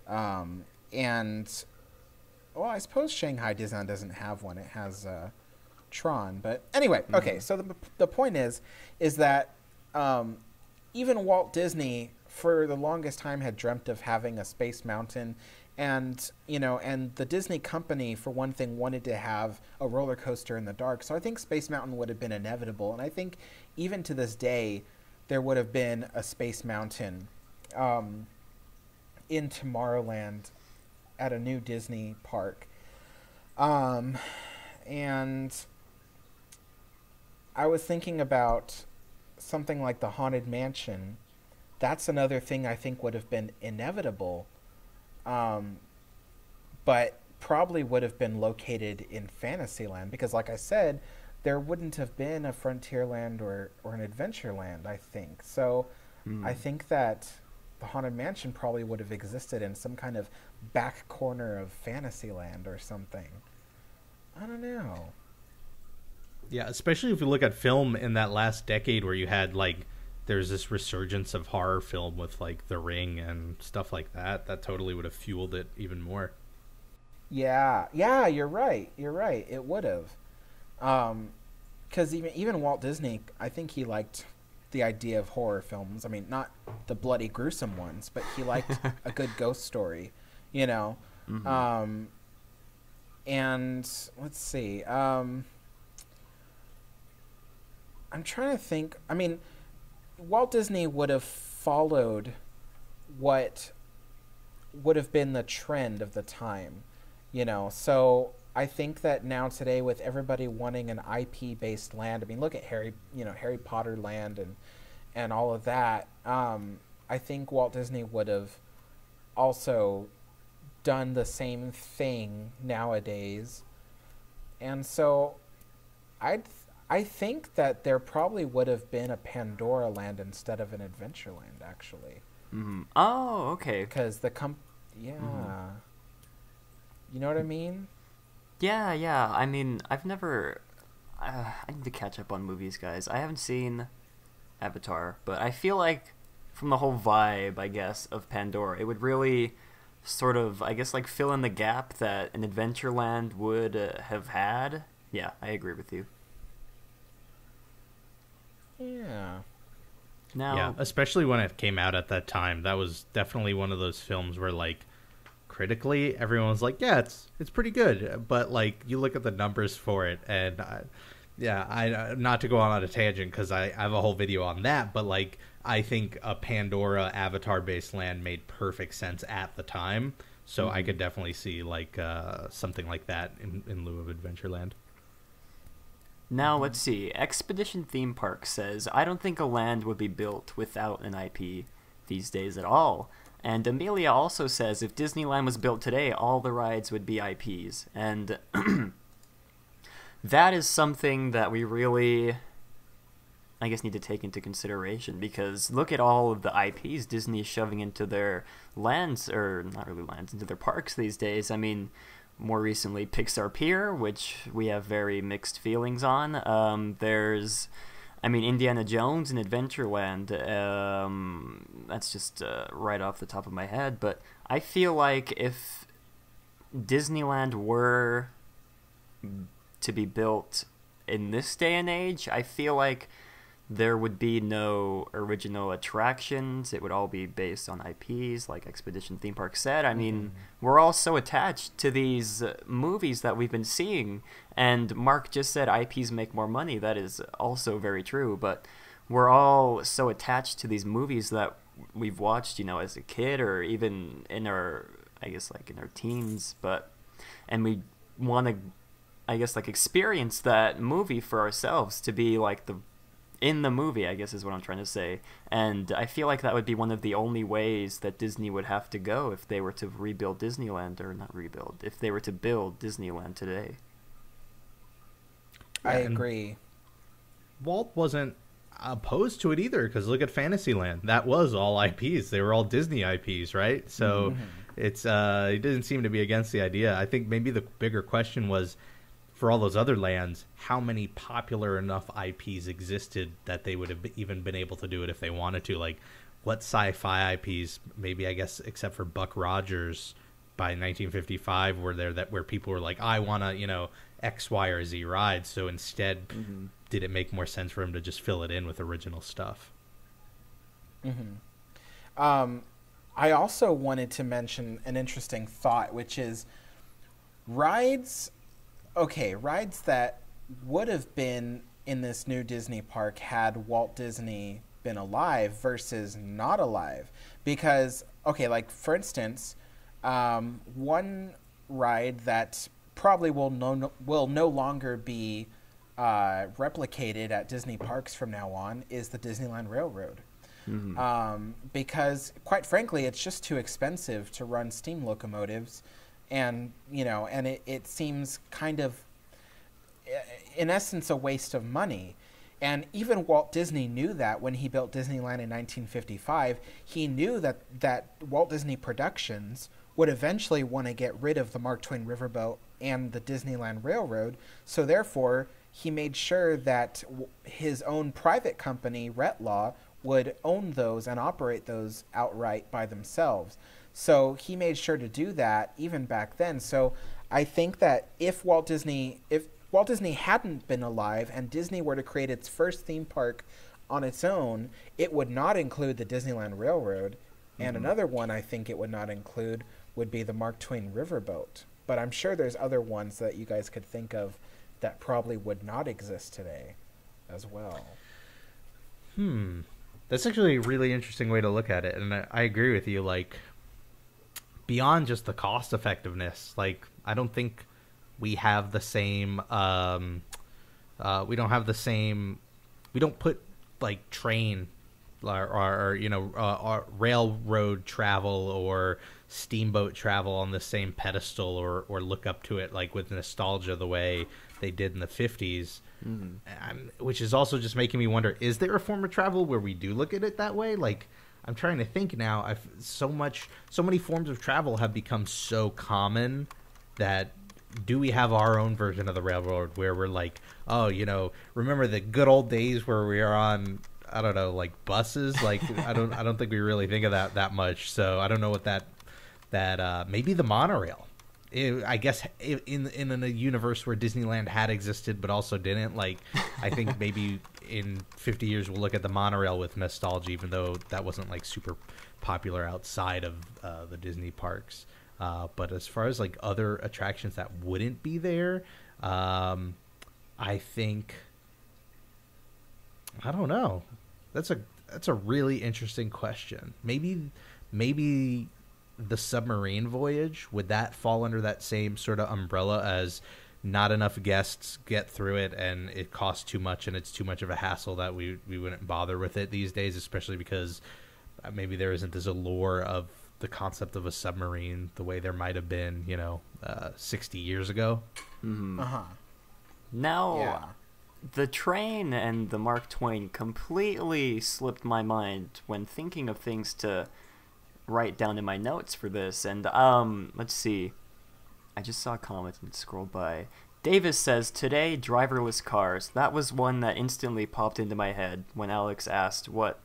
And, well, I suppose Shanghai Disneyland doesn't have one. It has Tron. But anyway, okay, so the point is that even Walt Disney, for the longest time, had dreamt of having a Space Mountain. And, you know, and the Disney company, for one thing, wanted to have a roller coaster in the dark. So I think Space Mountain would have been inevitable. And I think even to this day, there would have been a Space Mountain in Tomorrowland at a new Disney park. And I was thinking about something like the Haunted Mansion. That's another thing I think would have been inevitable. But probably would have been located in Fantasyland, because like I said, there wouldn't have been a Frontierland or an Adventureland, I think. So I think that the Haunted Mansion probably would have existed in some kind of back corner of Fantasyland or something. I don't know. Yeah, especially if you look at film in that last decade, where you had like, there's this resurgence of horror film with like The Ring and stuff like that. That totally would have fueled it even more. Yeah, you're right. It would have. Because even Walt Disney, I think he liked the idea of horror films. I mean, not the bloody gruesome ones, but he liked a good ghost story, you know. And let's see. I'm trying to think. I mean, Walt Disney would have followed what would have been the trend of the time, you know. So I think that now today, with everybody wanting an IP-based land, I mean, look at Harry Potter land and all of that. I think Walt Disney would have also done the same thing nowadays, and so I think that there probably would have been a Pandora land instead of an Adventureland, actually. Oh, okay. Because you know what I mean? Yeah. I mean, I've never... I need to catch up on movies, guys. I haven't seen Avatar, but I feel like from the whole vibe, I guess, of Pandora, it would really sort of, I guess, like fill in the gap that an Adventureland would have had. Yeah, I agree with you. Yeah. Now, yeah, especially when it came out at that time. That was definitely one of those films where, like, critically, everyone's like, yeah, it's pretty good. But, like, you look at the numbers for it, and, I not to go on a tangent, because I have a whole video on that, but, like, I think a Pandora Avatar-based land made perfect sense at the time. So I could definitely see, like, something like that in lieu of Adventureland. Now, let's see. Expedition Theme Park says, I don't think a land would be built without an IP these days at all. And Amelia also says, if Disneyland was built today, all the rides would be IPs. And that is something that we really I guess, need to take into consideration, because look at all of the IPs Disney is shoving into their lands, or not really lands, into their parks these days. I mean, more recently, Pixar Pier, which we have very mixed feelings on. There's, I mean, Indiana Jones and Adventureland. That's just right off the top of my head. But I feel like if Disneyland were to be built in this day and age, I feel like there would be no original attractions. It would all be based on IPs, like Expedition Theme Park said. I mean, we're all so attached to these movies that we've been seeing. And Mark just said IPs make more money. That is also very true. But we're all so attached to these movies that we've watched, you know, as a kid, or even in our, I guess, like in our teens. And we want to, I guess, like experience that movie for ourselves, to be like in the movie, I guess is what I'm trying to say. And I feel like that would be one of the only ways that Disney would have to go if they were to rebuild Disneyland, or not rebuild, if they were to build Disneyland today. I agree. Walt wasn't opposed to it either, because look at Fantasyland. That was all IPs. They were all Disney IPs, right? So it's he didn't seem to be against the idea. I think maybe the bigger question was, for all those other lands, how many popular enough IPs existed that they would have even been able to do it if they wanted to? Like, what sci-fi IPs, maybe, I guess, except for Buck Rogers by 1955, were there that where people were like, I want to, you know, X, Y, or Z ride. So instead, did it make more sense for him to just fill it in with original stuff? I also wanted to mention an interesting thought, which is rides that would have been in this new Disney park had Walt Disney been alive versus not alive. Because, okay, like, for instance, one ride that probably will no longer be replicated at Disney parks from now on is the Disneyland Railroad. Because, quite frankly, it's just too expensive to run steam locomotives. And, you know, and it seems kind of, in essence, a waste of money. And even Walt Disney knew that when he built Disneyland in 1955. He knew that Walt Disney Productions would eventually want to get rid of the Mark Twain Riverboat and the Disneyland Railroad. So therefore, he made sure that his own private company, Retlaw, would own those and operate those outright by themselves. So he made sure to do that even back then. So I think that if Walt Disney hadn't been alive and Disney were to create its first theme park on its own, it would not include the Disneyland Railroad. And another one I think it would not include would be the Mark Twain Riverboat. But I'm sure there's other ones that you guys could think of that probably would not exist today as well. That's actually a really interesting way to look at it. And I agree with you. Like, beyond just the cost effectiveness, like, I don't think we have the same, we don't put, like, train or you know, railroad travel or steamboat travel on the same pedestal or look up to it, like, with nostalgia the way they did in the 50s. Which is also just making me wonder, is there a form of travel where we do look at it that way? Like, I'm trying to think now. So many forms of travel have become so common that do we have our own version of the railroad where we're like, oh, you know, remember the good old days where we are on, I don't know, like buses? Like, I don't think we really think of that much. So I don't know what that maybe the monorail. I guess in a universe where Disneyland had existed but also didn't, like, I think maybe in 50 years we'll look at the monorail with nostalgia, even though that wasn't, like, super popular outside of the Disney parks. But as far as, like, other attractions that wouldn't be there, I think, I don't know. That's a really interesting question. Maybe the submarine voyage, would that fall under that same sort of umbrella as not enough guests get through it and it costs too much and it's too much of a hassle that we wouldn't bother with it these days, especially because maybe there isn't this allure of the concept of a submarine the way there might have been, 60 years ago. Now, the train and the Mark Twain completely slipped my mind when thinking of things to write down in my notes for this. And let's see. I just saw a comment and scrolled by. Davis says, today, driverless cars. That was one that instantly popped into my head when Alex asked what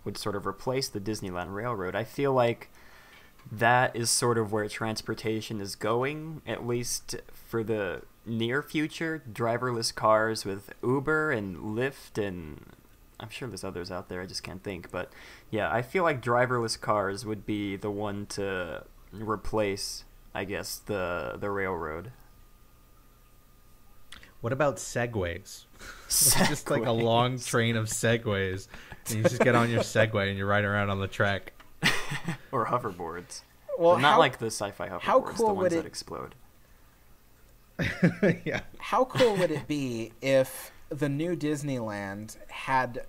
would sort of replace the Disneyland Railroad. I feel like that is sort of where transportation is going, at least for the near future. Driverless cars with Uber and Lyft, and I'm sure there's others out there, I just can't think. But yeah, I feel like driverless cars would be the one to replace, I guess, the railroad. What about segways? Just like a long train of segways. And you just get on your Segway and you ride around on the track. Or hoverboards. Well, but not like the sci-fi hoverboards, how cool the ones would that it, explode. Yeah. How cool would it be if the new Disneyland had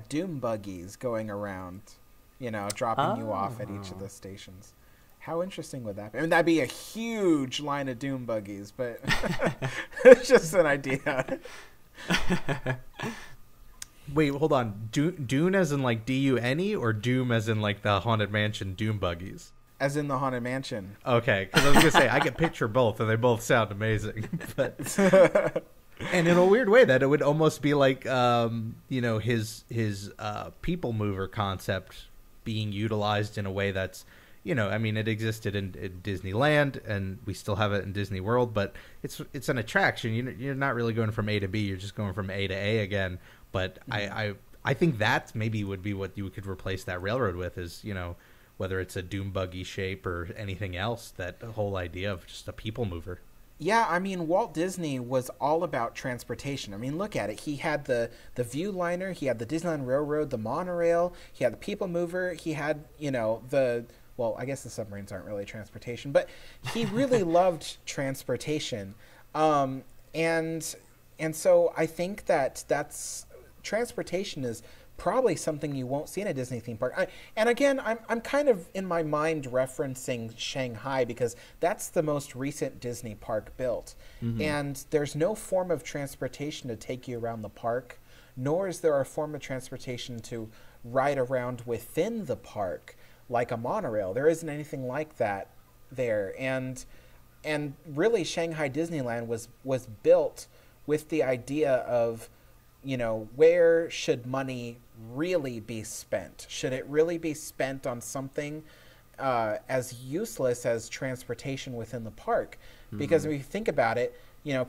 doom buggies going around, dropping you off at each of the stations? How interesting would that be? I mean, that'd be a huge line of doom buggies, but it's just an idea. Wait, hold on. Dune as in like D-U-N-E or Doom as in like the Haunted Mansion Doom buggies? As in the Haunted Mansion. Okay, because I was going to say, I can picture both, and they both sound amazing. But and in a weird way, that it would almost be like, his people mover concept being utilized in a way that's, I mean, it existed in Disneyland, and we still have it in Disney World, but it's an attraction. You're not really going from A to B. You're just going from A to A again. But I think that maybe would be what you could replace that railroad with is, whether it's a doom buggy shape or anything else, that whole idea of just a people mover. Yeah, I mean, Walt Disney was all about transportation. I mean, look at it. He had the Viewliner, he had the Disneyland Railroad, the monorail, he had the people mover, he had, well, I guess the submarines aren't really transportation, but he really loved transportation. And so I think that's transportation is probably something you won't see in a Disney theme park. And again, I'm kind of in my mind referencing Shanghai because that's the most recent Disney park built. Mm-hmm. And there's no form of transportation to take you around the park, nor is there a form of transportation to ride around within the park like a monorail. There isn't anything like that there. And really, Shanghai Disneyland was built with the idea of, where should money really be spent? Should it really be spent on something as useless as transportation within the park? Because if you think about it,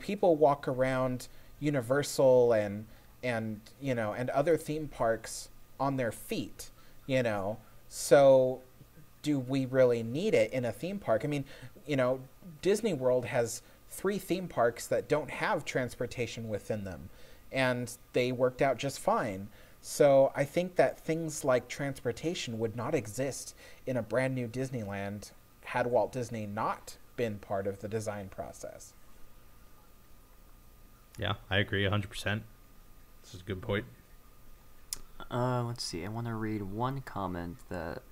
people walk around Universal and other theme parks on their feet, So do we really need it in a theme park? I mean, Disney World has 3 theme parks that don't have transportation within them, and they worked out just fine. So I think that things like transportation would not exist in a brand new Disneyland had Walt Disney not been part of the design process. Yeah, I agree 100%. This is a good point. Let's see. I want to read one comment that...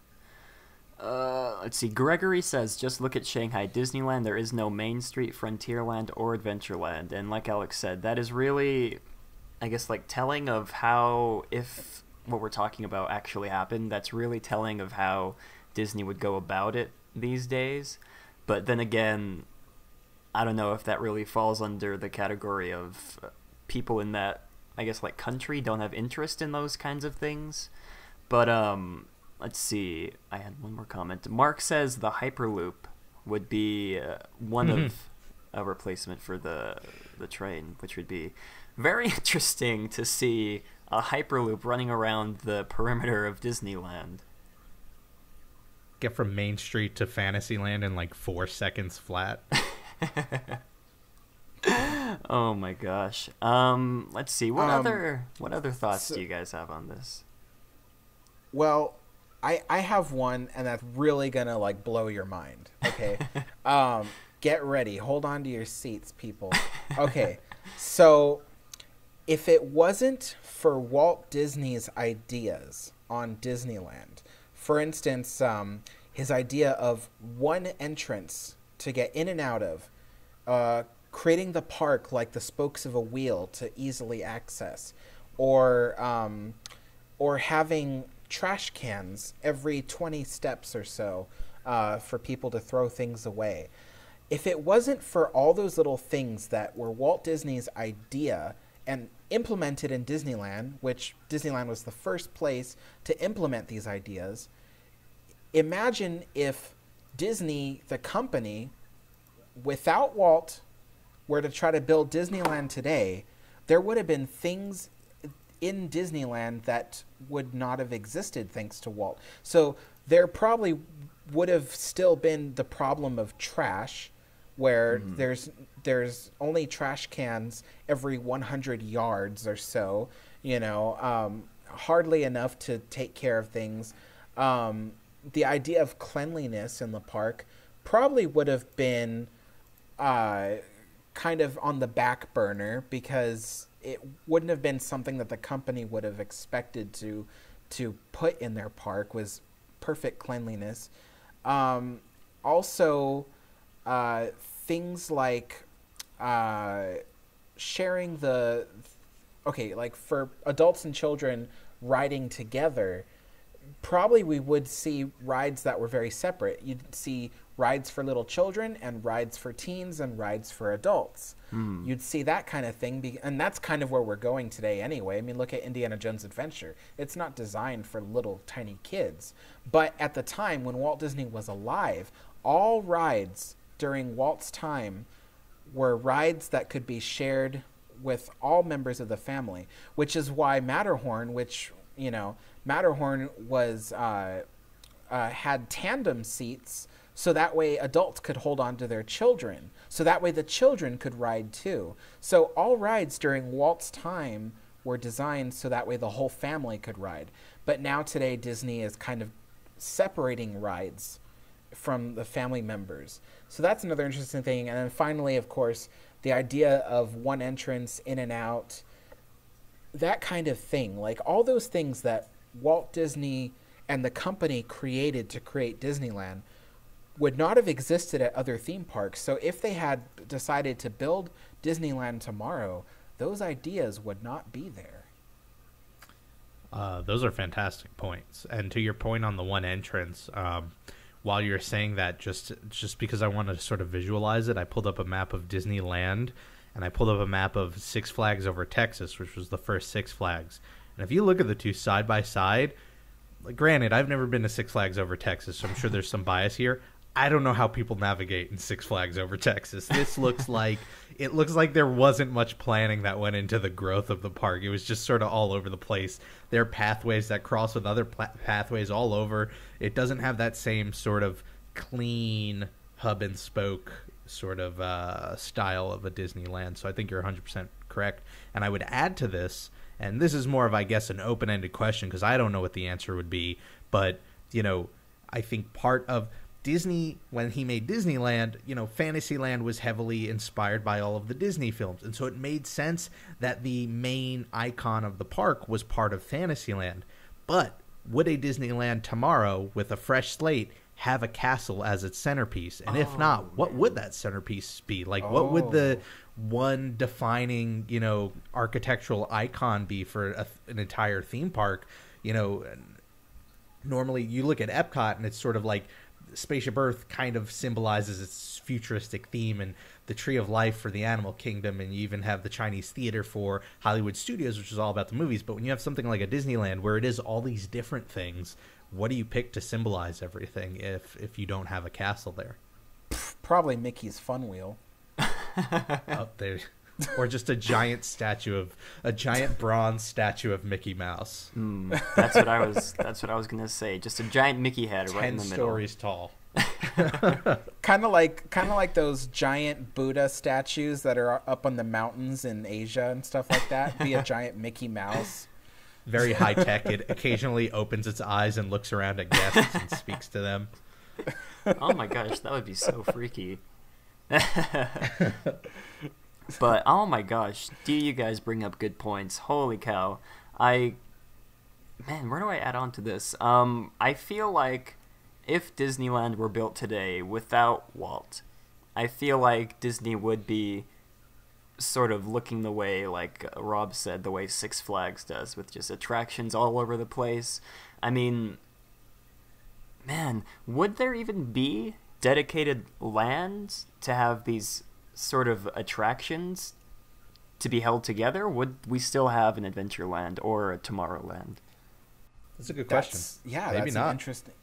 let's see. Gregory says, just look at Shanghai Disneyland. There is no Main Street, Frontierland, or Adventureland. And like Alex said, that is really, I guess, like telling of how, if what we're talking about actually happened, that's really telling of how Disney would go about it these days. But then again, I don't know if that really falls under the category of people in that, I guess, like country don't have interest in those kinds of things. But, let's see. I had one more comment. Mark says the Hyperloop would be one of a replacement for the train, which would be very interesting to see a Hyperloop running around the perimeter of Disneyland. Get from Main Street to Fantasyland in like 4 seconds flat. Oh my gosh. Let's see. What other thoughts do you guys have on this? Well, I have one, and that's really gonna like blow your mind. Okay, get ready. Hold on to your seats, people. Okay, so if it wasn't for Walt Disney's ideas on Disneyland, for instance, his idea of one entrance to get in and out of, creating the park like the spokes of a wheel to easily access, or having trash cans every 20 steps or so for people to throw things away. If it wasn't for all those little things that were Walt Disney's idea and implemented in Disneyland, which Disneyland was the first place to implement these ideas, imagine if Disney, the company, without Walt, were to try to build Disneyland today, there would have been things in Disneyland that would not have existed thanks to Walt. So there probably would have still been the problem of trash, where there's only trash cans every 100 yards or so, hardly enough to take care of things. The idea of cleanliness in the park probably would have been kind of on the back burner, because it wouldn't have been something that the company would have expected to put in their park, was perfect cleanliness. Also, things like sharing like for adults and children riding together, probably we would see rides that were very separate. You'd see rides for little children and rides for teens and rides for adults. You'd see that kind of thing, and that's kind of where we're going today anyway. I mean, look at Indiana Jones Adventure. It's not designed for little tiny kids. But at the time when Walt Disney was alive, all rides during Walt's time were rides that could be shared with all members of the family, which is why Matterhorn, Matterhorn was had tandem seats, so that way adults could hold on to their children, so that way the children could ride too. So all rides during Walt's time were designed so that way the whole family could ride. But now today Disney is kind of separating rides from the family members. So that's another interesting thing. And then finally, of course, the idea of one entrance, in and out, that kind of thing. Like all those things that Walt Disney and the company created to create Disneyland would not have existed at other theme parks. So if they had decided to build Disneyland tomorrow, those ideas would not be there. Those are fantastic points. And to your point on the one entrance, while you're saying that, just because I wanted to sort of visualize it, I pulled up a map of Disneyland, and I pulled up a map of Six Flags Over Texas, which was the first Six Flags. And if you look at the two side by side, granted, I've never been to Six Flags Over Texas, so I'm sure there's some bias here. I don't know how people navigate in Six Flags Over Texas. This looks like there wasn't much planning that went into the growth of the park. It was just sort of all over the place. There are pathways that cross with other pathways all over. It doesn't have that same sort of clean hub and spoke sort of style of a Disneyland. So I think you're 100% correct. And I would add to this, and this is more of, I guess, an open-ended question because I don't know what the answer would be, but, I think part of Disney, when he made Disneyland, Fantasyland was heavily inspired by all of the Disney films. And so it made sense that the main icon of the park was part of Fantasyland. But would a Disneyland tomorrow, with a fresh slate, have a castle as its centerpiece? And if not, what would that centerpiece be? Like, what would the one defining, architectural icon be for an entire theme park? Normally you look at Epcot and it's sort of like Spaceship Earth kind of symbolizes its futuristic theme, and the Tree of Life for the Animal Kingdom, and you even have the Chinese Theater for Hollywood Studios, which is all about the movies. But when you have something like a Disneyland where it is all these different things, what do you pick to symbolize everything if you don't have a castle there? Probably Mickey's Fun Wheel. Up there. Or just a giant bronze statue of Mickey Mouse. That's what I was gonna say. Just a giant Mickey head right in the middle. 10 stories tall. Kind of like those giant Buddha statues that are up on the mountains in Asia and stuff like that. Be a giant Mickey Mouse. Very high tech. It occasionally opens its eyes and looks around at guests and speaks to them. Oh my gosh, that would be so freaky. But oh my gosh, do you guys bring up good points? Holy cow. Where do I add on to this? I feel like if Disneyland were built today without Walt, I feel like Disney would be sort of looking the way, like Rob said, the way Six Flags does, with just attractions all over the place. I mean, man, would there even be dedicated lands to have these sort of attractions to be held together? Would we still have an Adventureland or a Tomorrowland? That's a good question. Yeah, Maybe that's not. interesting.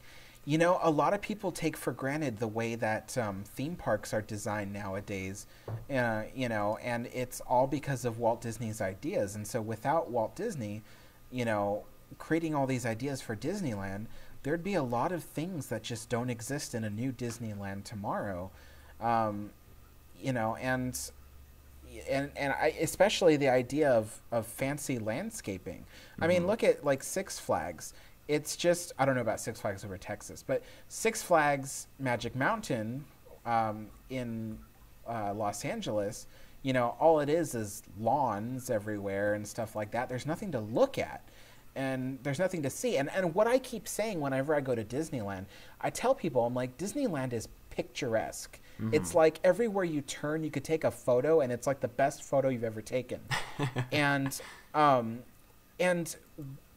You know, a lot of people take for granted the way that theme parks are designed nowadays, you know, and it's all because of Walt Disney's ideas. And so without Walt Disney, you know, creating all these ideas for Disneyland, there'd be a lot of things that just don't exist in a new Disneyland tomorrow. You know, and I, especially the idea of fancy landscaping. I mean, look at like Six Flags. It's just, I don't know about Six Flags over Texas, but Six Flags Magic Mountain in Los Angeles, you know, all it is lawns everywhere and stuff like that. There's nothing to look at. And there's nothing to see. And what I keep saying whenever I go to Disneyland, I tell people, I'm like, Disneyland is picturesque. It's like everywhere you turn, you could take a photo, and it's like the best photo you've ever taken. and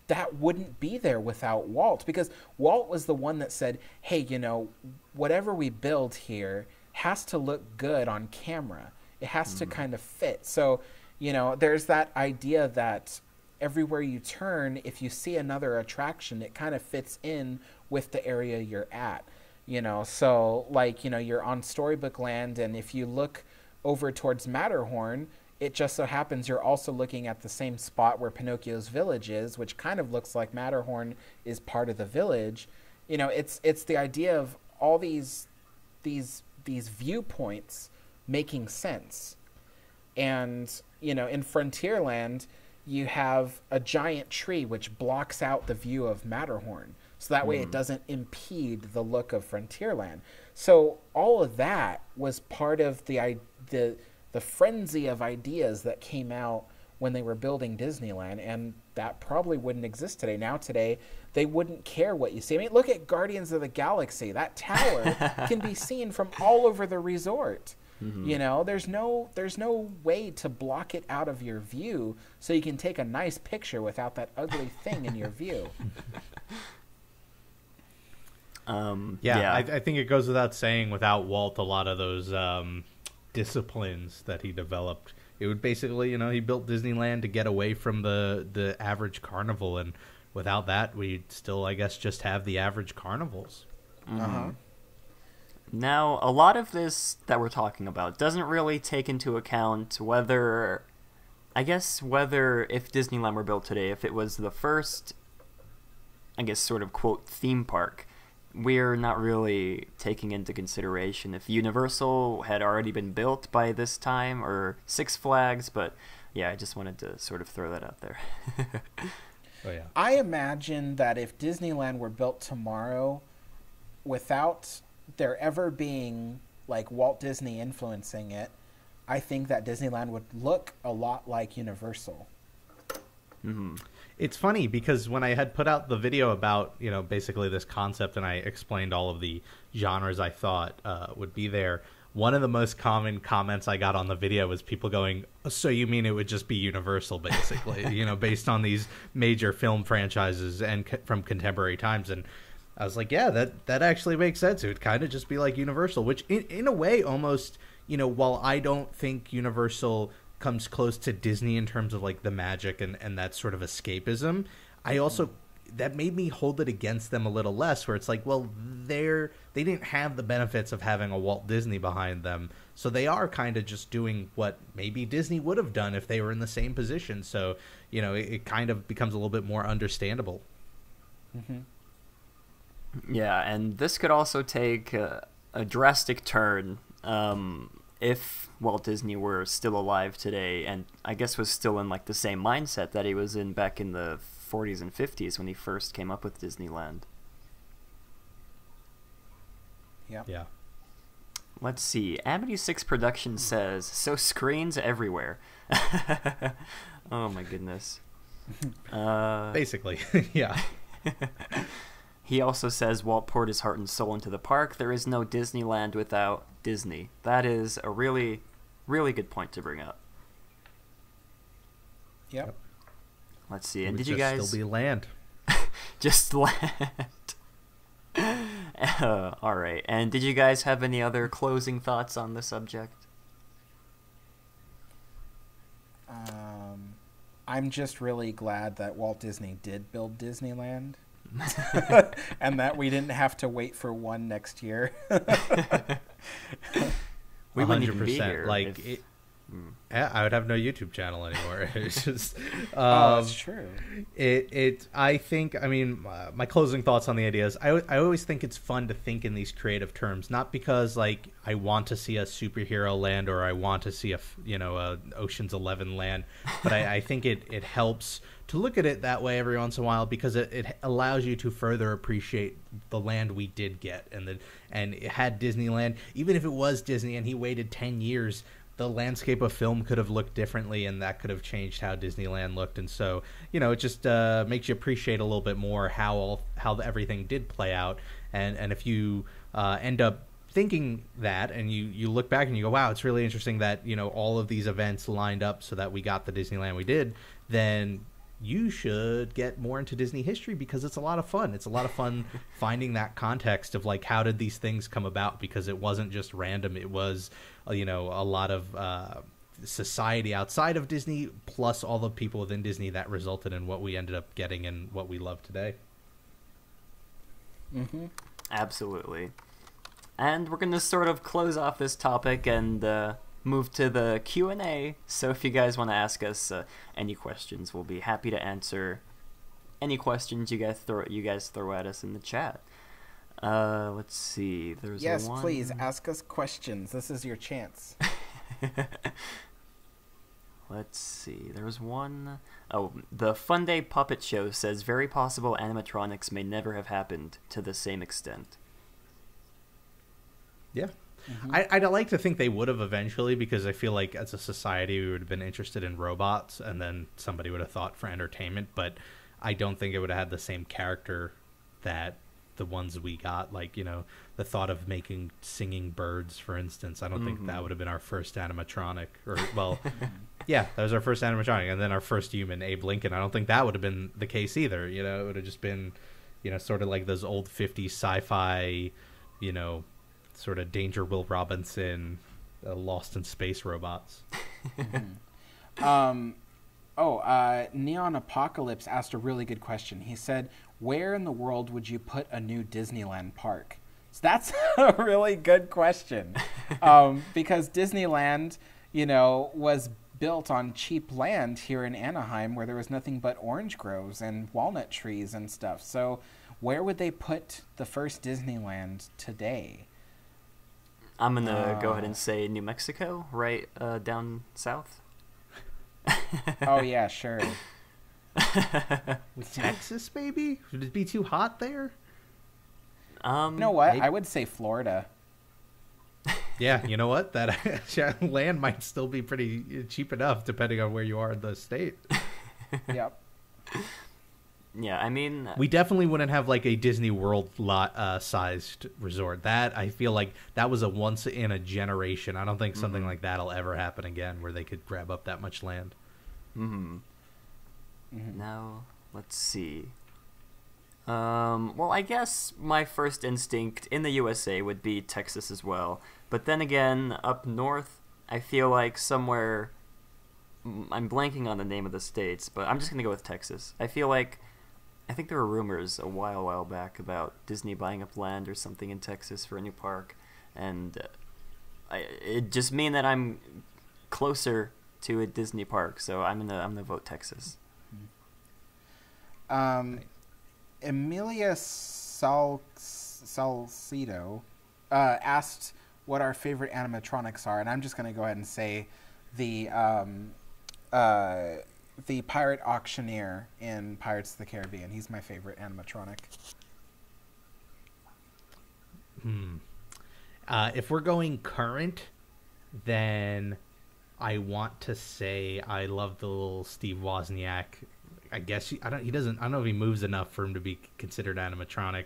that wouldn't be there without Walt, because Walt was the one that said, hey, you know, whatever we build here has to look good on camera. It has to kind of fit. So, you know, there's that idea that everywhere you turn, if you see another attraction, it kind of fits in with the area you're at. You know, so like, you know, you're on Storybook Land, and if you look over towards Matterhorn, it just so happens you're also looking at the same spot where Pinocchio's village is, which kind of looks like Matterhorn is part of the village. You know, it's the idea of all these viewpoints making sense. And, you know, in Frontierland, you have a giant tree which blocks out the view of Matterhorn. So that way it doesn't impede the look of Frontierland. So all of that was part of the frenzy of ideas that came out when they were building Disneyland, and that probably wouldn't exist today. Now today, they wouldn't care what you see. I mean, look at Guardians of the Galaxy. That tower can be seen from all over the resort. You know, there's no way to block it out of your view so you can take a nice picture without that ugly thing in your view. I think it goes without saying, without Walt, a lot of those disciplines that he developed, it would basically, you know, he built Disneyland to get away from the average carnival, and without that, we'd still, I guess, just have the average carnivals. Now, a lot of this that we're talking about doesn't really take into account whether if Disneyland were built today, if it was the first, I guess, sort of, quote, theme park, we're not really taking into consideration if Universal had already been built by this time, or Six Flags, but yeah, I just wanted to sort of throw that out there. Oh, yeah. I imagine that if Disneyland were built tomorrow, without there ever being like Walt Disney influencing it, I think that Disneyland would look a lot like Universal. It's funny because when I had put out the video about, you know, basically this concept, and I explained all of the genres I thought would be there, one of the most common comments I got on the video was people going, so you mean it would just be Universal, basically, you know, based on these major film franchises and from contemporary times. And I was like, yeah, that actually makes sense. It would kind of just be like Universal, which in a way almost, you know, while I don't think Universal comes close to Disney in terms of like the magic and that sort of escapism, I also, that made me hold it against them a little less, where it's like, well, they didn't have the benefits of having a Walt Disney behind them, so they are kind of just doing what maybe Disney would have done if they were in the same position. So, you know, it kind of becomes a little bit more understandable. Yeah, and this could also take a drastic turn if Walt Disney were still alive today, and I guess was still in like the same mindset that he was in back in the 40s and 50s when he first came up with Disneyland. Yeah. Let's see. Amity 6 Productions says, so screens everywhere. Oh my goodness. Basically, yeah. He also says Walt poured his heart and soul into the park. There is no Disneyland without Disney. That is a really, really good point to bring up. Yep. Let's see. And It would did you just guys still be land? just land? All right. And did you guys have any other closing thoughts on the subject? I'm just really glad that Walt Disney did build Disneyland. And that we didn't have to wait for one next year. We wouldn't even be here. Like, yeah, I would have no YouTube channel anymore. It's just, that's true. I think, I mean, my closing thoughts on the idea is I always think it's fun to think in these creative terms, not because, like, I want to see a superhero land or I want to see a Ocean's 11 land, but I think it helps to look at it that way every once in a while, because it allows you to further appreciate the land we did get. And it had Disneyland, even if it was Disney and he waited 10 years, the landscape of film could have looked differently, and that could have changed how Disneyland looked. And so, it just makes you appreciate a little bit more how everything did play out. And if you end up thinking that, and you look back and you go, wow, it's really interesting that, all of these events lined up so that we got the Disneyland we did, then you should get more into Disney history, because it's a lot of fun. It's a lot of fun finding that context of, like, how did these things come about? Because it wasn't just random. It was, a lot of society outside of Disney, plus all the people within Disney, that resulted in what we ended up getting and what we love today. Mm-hmm. Absolutely. And we're going to sort of close off this topic and move to the Q&A. So if you guys want to ask us any questions, we'll be happy to answer any questions you guys throw at us in the chat. Let's see. There's yes, one. Please ask us questions. This is your chance. Let's see. There was one. Oh, the Fun Day Puppet Show says very possible animatronics may never have happened to the same extent. Yeah. Mm-hmm. I'd like to think they would have eventually, because I feel like as a society we would have been interested in robots, and then somebody would have thought for entertainment, but I don't think it would have had the same character that the ones we got. Like, the thought of making singing birds, for instance, I don't think that would have been our first animatronic. Or, well, yeah, that was our first animatronic, and then our first human, Abe Lincoln. I don't think that would have been the case either. It would have just been, sort of like those old 50s sci-fi, sort of Danger Will Robinson, Lost in Space robots. Neon Apocalypse asked a really good question. He said, where in the world would you put a new Disneyland park? So that's a really good question. Because Disneyland, was built on cheap land here in Anaheim, where there was nothing but orange groves and walnut trees and stuff. So where would they put the first Disneyland today? I'm going to go ahead and say New Mexico, right down south. Oh, yeah, sure. Texas, maybe? Would it be too hot there? You know what? Maybe. I would say Florida. Yeah, you know what? That land might still be pretty cheap enough, depending on where you are in the state. Yep. Yeah, I mean, we definitely wouldn't have like a Disney World sized resort. That, I feel like that was a once in a generation. I don't think something like that'll ever happen again, where they could grab up that much land. Now, let's see. Well, I guess my first instinct in the USA would be Texas as well. But then again, up north, I feel like somewhere, I'm blanking on the name of the states, but I'm just going to go with Texas. I think there were rumors a while back about Disney buying up land or something in Texas for a new park, and it just mean that I'm closer to a Disney park, so I'm gonna vote Texas. Emilia Salcido asked what our favorite animatronics are, and I'm just gonna go ahead and say the pirate auctioneer in Pirates of the Caribbean. He's my favorite animatronic. If we're going current, then I want to say I love the little Steve Wozniak. I guess I don't know if he moves enough for him to be considered animatronic.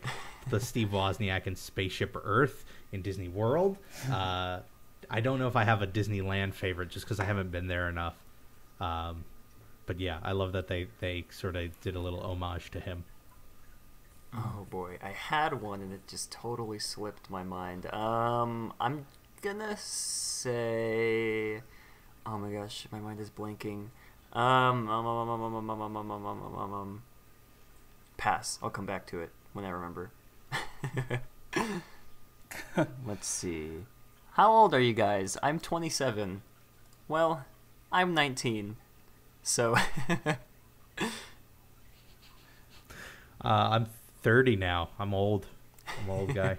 The Steve Wozniak in Spaceship Earth in Disney World. I don't know if I have a Disneyland favorite, just because I haven't been there enough. But yeah, I love that they sort of did a little homage to him. Oh boy, I had one and it just totally slipped my mind. I'm gonna say, oh my gosh, my mind is blanking. Pass. I'll come back to it when I remember. Let's see. How old are you guys? I'm 27. Well, I'm 19. So. I'm 30 now. I'm old. I'm an old guy.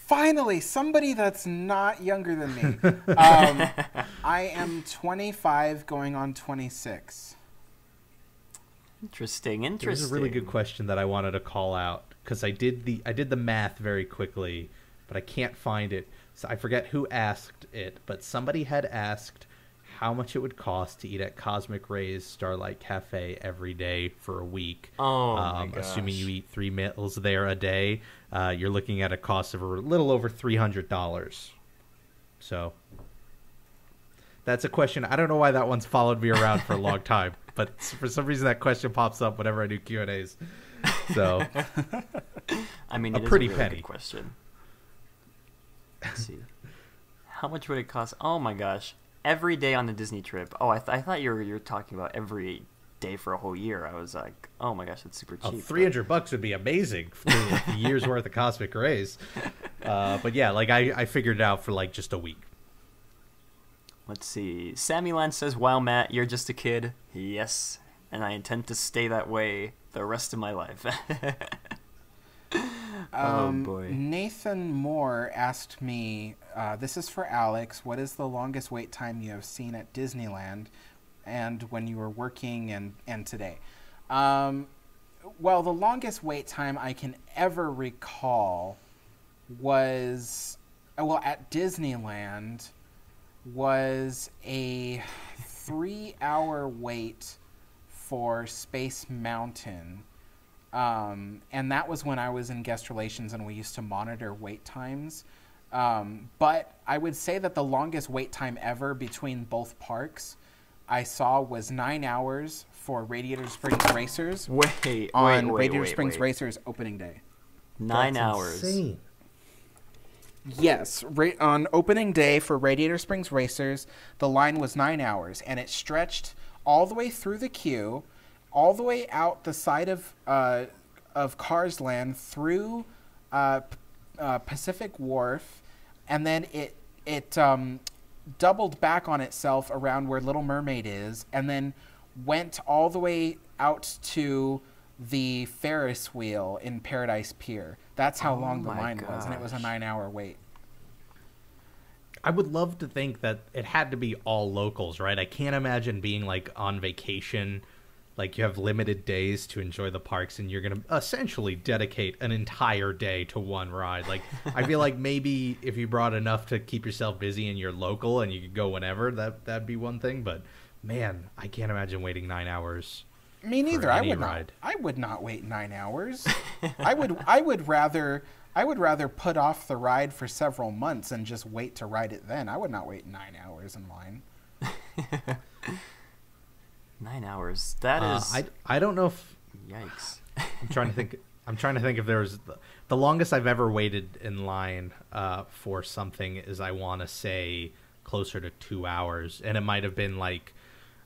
Finally, somebody that's not younger than me. I am 25 going on 26. Interesting. There's a really good question that I wanted to call out because I did the math very quickly, but I can't find it. So I forget who asked it, but somebody had asked how much it would cost to eat at Cosmic Ray's Starlight Cafe every day for a week. Oh my gosh. Assuming you eat 3 meals there a day, you're looking at a cost of a little over $300. So that's a question. I don't know why that one's followed me around for a long time, but for some reason that question pops up whenever I do Q&As. So I mean, a it is pretty a really penny good question. Let's see. How much would it cost? Oh my gosh. Every day on the Disney trip. Oh, I thought you were talking about every day for a whole year. I was like, oh my gosh, that's super cheap. $300 would be amazing for a year's worth of Cosmic Rays. But yeah, like I figured it out for like just a week. Let's see. Sammy Land says, wow, Matt, you're just a kid. Yes, and I intend to stay that way the rest of my life. Oh boy. Nathan Moore asked me, this is for Alex, what is the longest wait time you have seen at Disneyland and when you were working and today? Well, the longest wait time I can ever recall was, well, at Disneyland was a 3-hour wait for Space Mountain. And that was when I was in guest relations and we used to monitor wait times. But I would say that the longest wait time ever between both parks I saw was 9 hours for Radiator Springs Racers. On Radiator Springs Racers opening day. 9 hours. Insane. Yes, on opening day for Radiator Springs Racers, the line was 9 hours, and it stretched all the way through the queue, all the way out the side of Cars Land through Pacific Wharf, and then it doubled back on itself around where Little Mermaid is, and then went all the way out to the Ferris wheel in Paradise Pier. That's how long the line was, and it was a 9-hour wait. I would love to think that it had to be all locals, right? I can't imagine being like on vacation. Like, you have limited days to enjoy the parks, and you're going to essentially dedicate an entire day to one ride. Like, I feel like maybe if you brought enough to keep yourself busy and you're local and you could go whenever, that'd be one thing. But, man, I can't imagine waiting 9 hours. Me neither. I would not wait 9 hours. I would rather put off the ride for several months and just wait to ride it then. I would not wait 9 hours in line. 9 hours. That is. I don't know if. Yikes. I'm trying to think if there was the longest I've ever waited in line for something is, I want to say, closer to 2 hours, and it might have been like.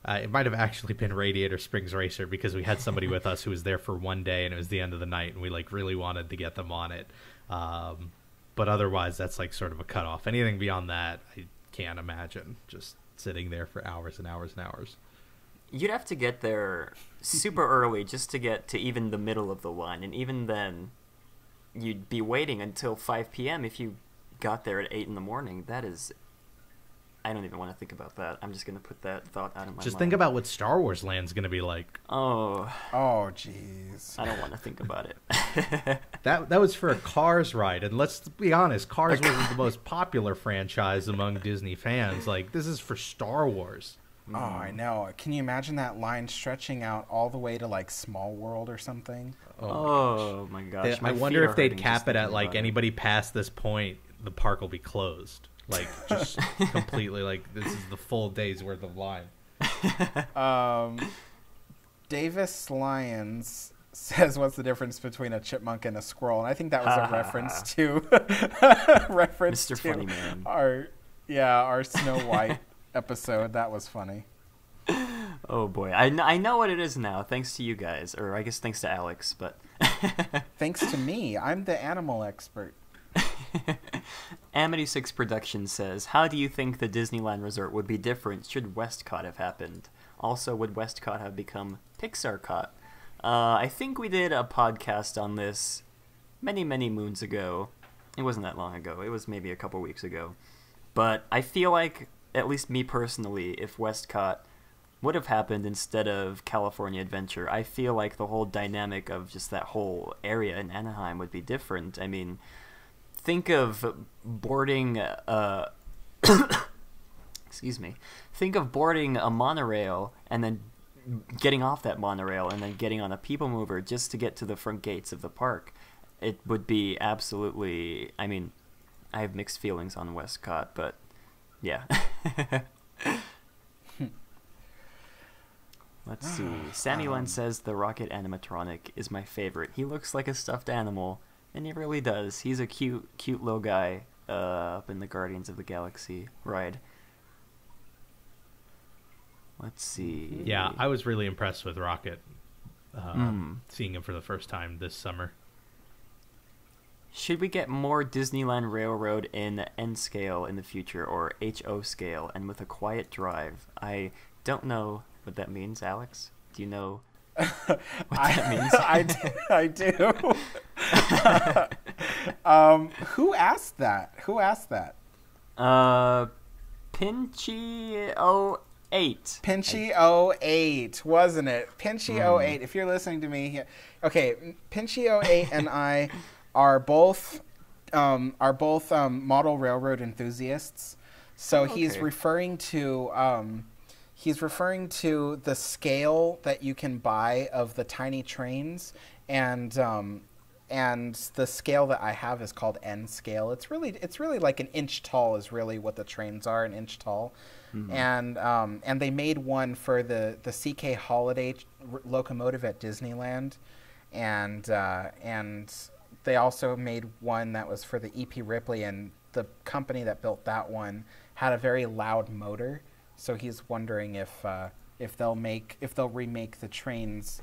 It might have actually been Radiator Springs Racer, because we had somebody with us who was there for one day and it was the end of the night and we like really wanted to get them on it. But otherwise, that's like sort of a cutoff. Anything beyond that, I can't imagine just sitting there for hours and hours and hours. You'd have to get there super early just to get to even the middle of the line. And even then, you'd be waiting until 5 p.m. if you got there at 8 in the morning. That is... I don't even want to think about that. I'm just going to put that thought out of my mind. Just think about what Star Wars Land's going to be like. Oh, jeez. I don't want to think about it. That was for a Cars ride, and let's be honest, Cars wasn't the most popular franchise among Disney fans. Like, this is for Star Wars. Oh, I know. Can you imagine that line stretching out all the way to like Small World or something? Oh my gosh. I wonder if they'd cap it at like anybody past this point, the park will be closed. Like, just completely, like, this is the full day's worth of line. Davis Lyons says, "What's the difference between a chipmunk and a squirrel?" And I think that was a reference to Mr. Funny Man. our Snow White episode. That was funny. Oh boy, I know what it is now, thanks to you guys, or I guess thanks to Alex, but Thanks to me, I'm the animal expert. Amity6 Productions says, how do you think the Disneyland resort would be different should Westcott have happened? Also, would Westcott have become Pixarcott? I think we did a podcast on this many, many moons ago. It wasn't that long ago. It was maybe a couple weeks ago. But I feel like, at least me personally, if Westcott would have happened instead of California Adventure, I feel like the whole dynamic of just that whole area in Anaheim would be different. I mean, think of boarding excuse me. Think of boarding a monorail and then getting off that monorail and then getting on a people mover just to get to the front gates of the park. It would be absolutely, I mean, I have mixed feelings on Westcott, but yeah. Let's see. Sammy Len says the rocket animatronic is my favorite. He looks like a stuffed animal, and he really does. He's a cute little guy up in the Guardians of the Galaxy ride. Let's see. Yeah, I was really impressed with Rocket, seeing him for the first time this summer. Should we get more Disneyland Railroad in N scale in the future, or HO scale, and with a quiet drive? I don't know what that means, Alex. Do you know what that means? I do. Who asked that? Pinchy08, wasn't it? Pinchy08. If you're listening to me, okay. Pinchy08 and I are both model railroad enthusiasts. So he's referring to the scale that you can buy of the tiny trains, and the scale that I have is called N scale. It's really like an inch tall is really what the trains are, an inch tall. Mm-hmm. And they made one for the CK Holiday locomotive at Disneyland, and they also made one that was for the EP Ripley, and the company that built that one had a very loud motor. So he's wondering if they'll remake the trains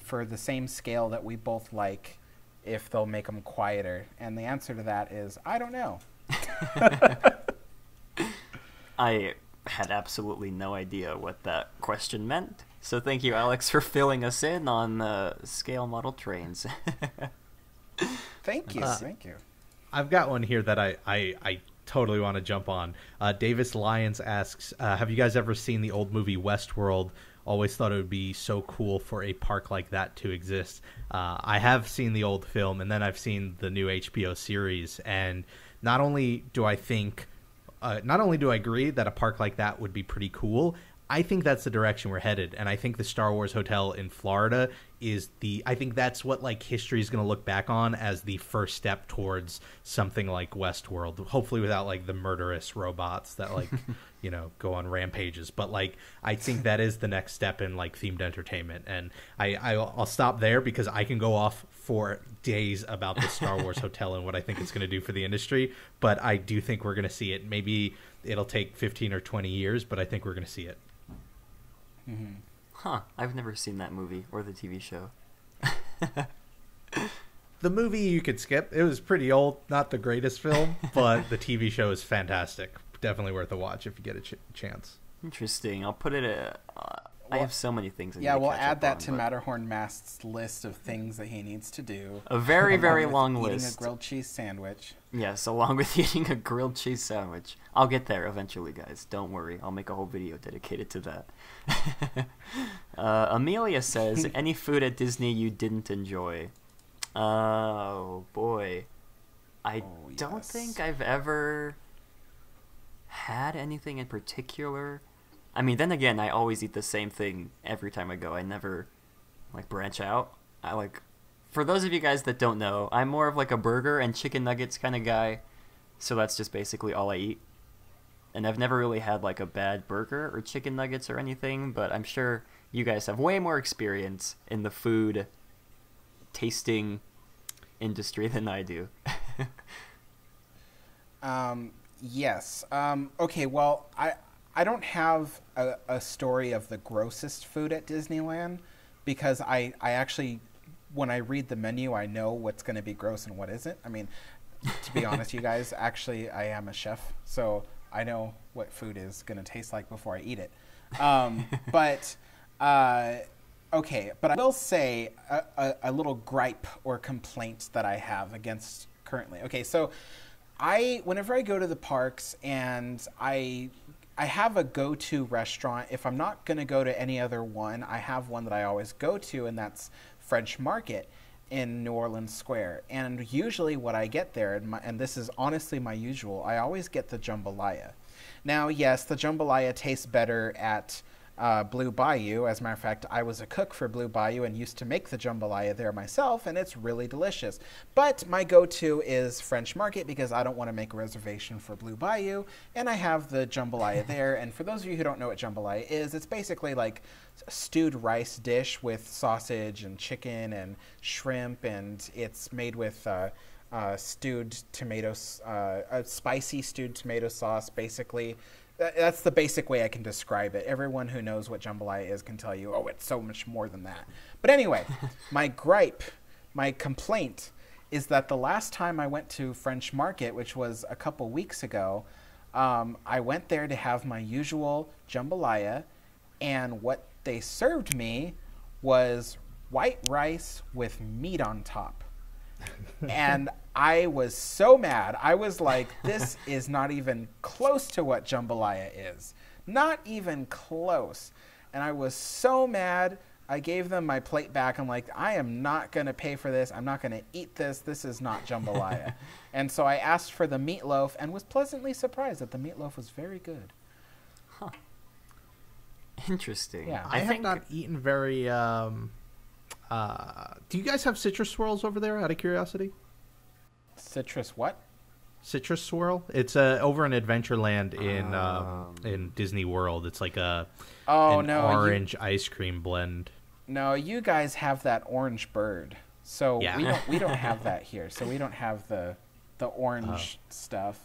for the same scale that we both like, if they'll make them quieter. And the answer to that is, I don't know. I had absolutely no idea what that question meant. So thank you, Alex, for filling us in on scale model trains. Thank you. I've got one here that I totally want to jump on. Davis Lyons asks, have you guys ever seen the old movie Westworld? Always thought it would be so cool for a park like that to exist. I have seen the old film, and then I've seen the new HBO series, and not only do I agree that a park like that would be pretty cool, I think that's the direction we're headed, and I think the Star Wars Hotel in Florida I think that's what like history is going to look back on as the first step towards something like Westworld, hopefully without like the murderous robots that like go on rampages, but like I think that is the next step in like themed entertainment. And I'll stop there because I can go off for days about the Star Wars Hotel and what I think it's going to do for the industry, but I do think we're going to see it. Maybe it'll take 15 or 20 years, but I think we're going to see it. Mm-hmm. Huh, I've never seen that movie or the TV show. The movie you could skip. It was pretty old, not the greatest film, but the TV show is fantastic. Definitely worth a watch if you get a chance. Interesting. I'll put it I have so many things. We'll add that to Matterhorn Mast's list of things that he needs to do. A very, very long list. Eating a grilled cheese sandwich. Yes, along with eating a grilled cheese sandwich. I'll get there eventually, guys. Don't worry. I'll make a whole video dedicated to that. Amelia says, any food at Disney you didn't enjoy? Oh, boy. I don't think I've ever had anything in particular. I mean, then again, I always eat the same thing every time I go. I never, branch out. For those of you guys that don't know, I'm more of, a burger and chicken nuggets kind of guy. So that's just basically all I eat. And I've never really had, a bad burger or chicken nuggets or anything. But I'm sure you guys have way more experience in the food tasting industry than I do. Yes. Okay, well, I don't have a story of the grossest food at Disneyland because I actually, when I read the menu, I know what's going to be gross and what isn't. I mean, to be honest, you guys, actually, I am a chef, so I know what food is going to taste like before I eat it. Okay, but I will say a little gripe or complaint that I have against currently. Okay, so whenever I go to the parks and I have a go-to restaurant, if I'm not going to go to any other one, I have one that I always go to, and that's French Market in New Orleans Square. And usually what I get there, and this is honestly my usual, I always get the jambalaya. Now, yes, the jambalaya tastes better at Blue Bayou. As a matter of fact, I was a cook for Blue Bayou and used to make the jambalaya there myself, and it's really delicious. But my go-to is French Market because I don't want to make a reservation for Blue Bayou, and I have the jambalaya there. And for those of you who don't know what jambalaya is, it's basically like a stewed rice dish with sausage and chicken and shrimp, and it's made with stewed tomatoes, a spicy stewed tomato sauce, basically. That's the basic way I can describe it. Everyone who knows what jambalaya is can tell you, oh, it's so much more than that. But anyway, my complaint is that the last time I went to French Market, which was a couple weeks ago, I went there to have my usual jambalaya, and what they served me was white rice with meat on top. And I was so mad. I was like, this is not even close to what jambalaya is. Not even close. And I was so mad. I gave them my plate back. I'm like, I am not going to pay for this. I'm not going to eat this. This is not jambalaya. And so I asked for the meatloaf and was pleasantly surprised that the meatloaf was very good. Huh. Interesting. Yeah. I have not eaten very... do you guys have citrus swirls over there, out of curiosity? Citrus what? Citrus swirl. It's over in Adventureland in Disney World. It's like an orange ice cream blend. No, you guys have that orange bird. So yeah. we don't have that here. So we don't have the orange stuff.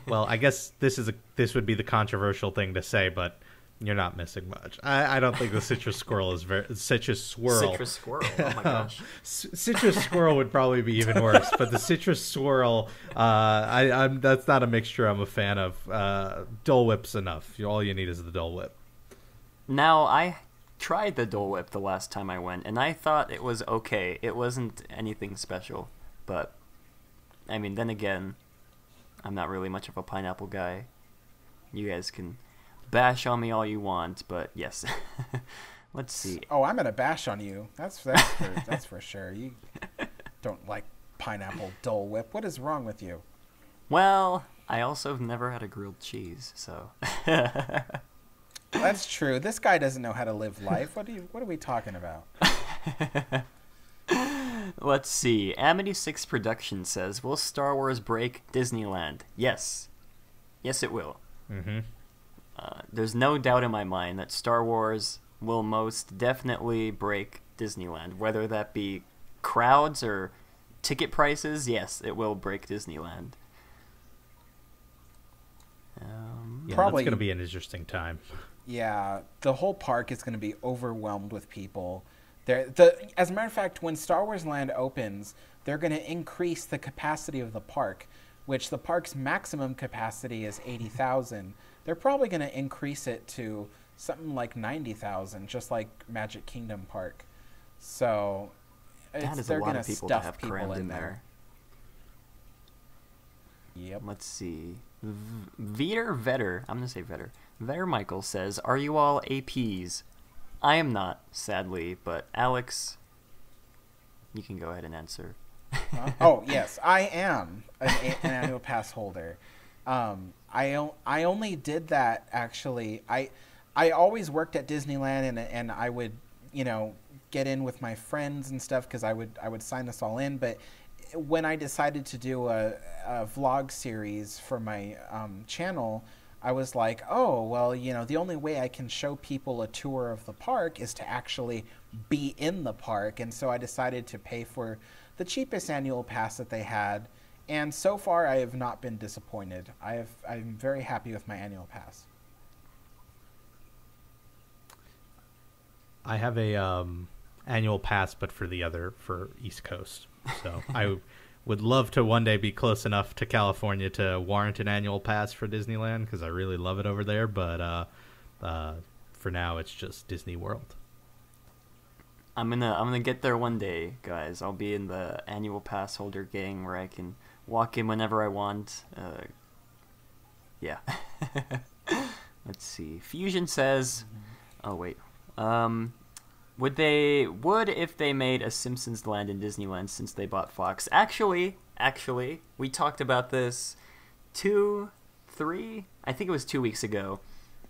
Well, I guess this would be the controversial thing to say, but you're not missing much. I don't think the citrus swirl is citrus swirl. Citrus squirrel. Oh my gosh. Citrus swirl would probably be even worse, but the citrus swirl, that's not a mixture I'm a fan of. Dole Whip's enough. All you need is the Dole Whip. Now, I tried the Dole Whip the last time I went, and I thought it was okay. It wasn't anything special, but I mean, then again, I'm not really much of a pineapple guy. You guys can bash on me all you want, but yes. Let's see. Oh, I'm gonna bash on you. That's for sure. You don't like pineapple Dole Whip. What is wrong with you? Well, I also have never had a grilled cheese, so. That's true. This guy doesn't know how to live life. What are we talking about? Let's see. Amity6 Production says, will Star Wars break Disneyland? Yes. Yes, it will. Mm-hmm. There's no doubt in my mind that Star Wars will most definitely break Disneyland. Whether that be crowds or ticket prices, yes, it will break Disneyland. Yeah, Probably it's going to be an interesting time. Yeah, the whole park is going to be overwhelmed with people. As a matter of fact, when Star Wars Land opens, they're going to increase the capacity of the park, which the park's maximum capacity is 80,000. They're probably going to increase it to something like 90,000, just like Magic Kingdom Park. So that is they're a lot going of to people to stuff have people crammed in there. Yep. Let's see. Vetter, I'm going to say Vetter. Vetter Michael says, are you all APs? I am not, sadly, but Alex, you can go ahead and answer. Oh, yes, I am an annual pass holder. I only did that, actually. I always worked at Disneyland, and I would, get in with my friends and stuff because I would sign us all in. But when I decided to do a vlog series for my channel, I was like, oh, well, the only way I can show people a tour of the park is to actually be in the park. And so I decided to pay for the cheapest annual pass that they had. And so far, I have not been disappointed. I'm very happy with my annual pass. I have a annual pass, but for East Coast. So I would love to one day be close enough to California to warrant an annual pass for Disneyland, because I really love it over there. But for now, it's just Disney World. I'm gonna get there one day, guys. I'll be in the annual pass holder gang where I can walk in whenever I want. Yeah. Let's see. Fusion says, oh wait. Would if they made a Simpsons land in Disneyland since they bought Fox? Actually, we talked about this I think it was 2 weeks ago,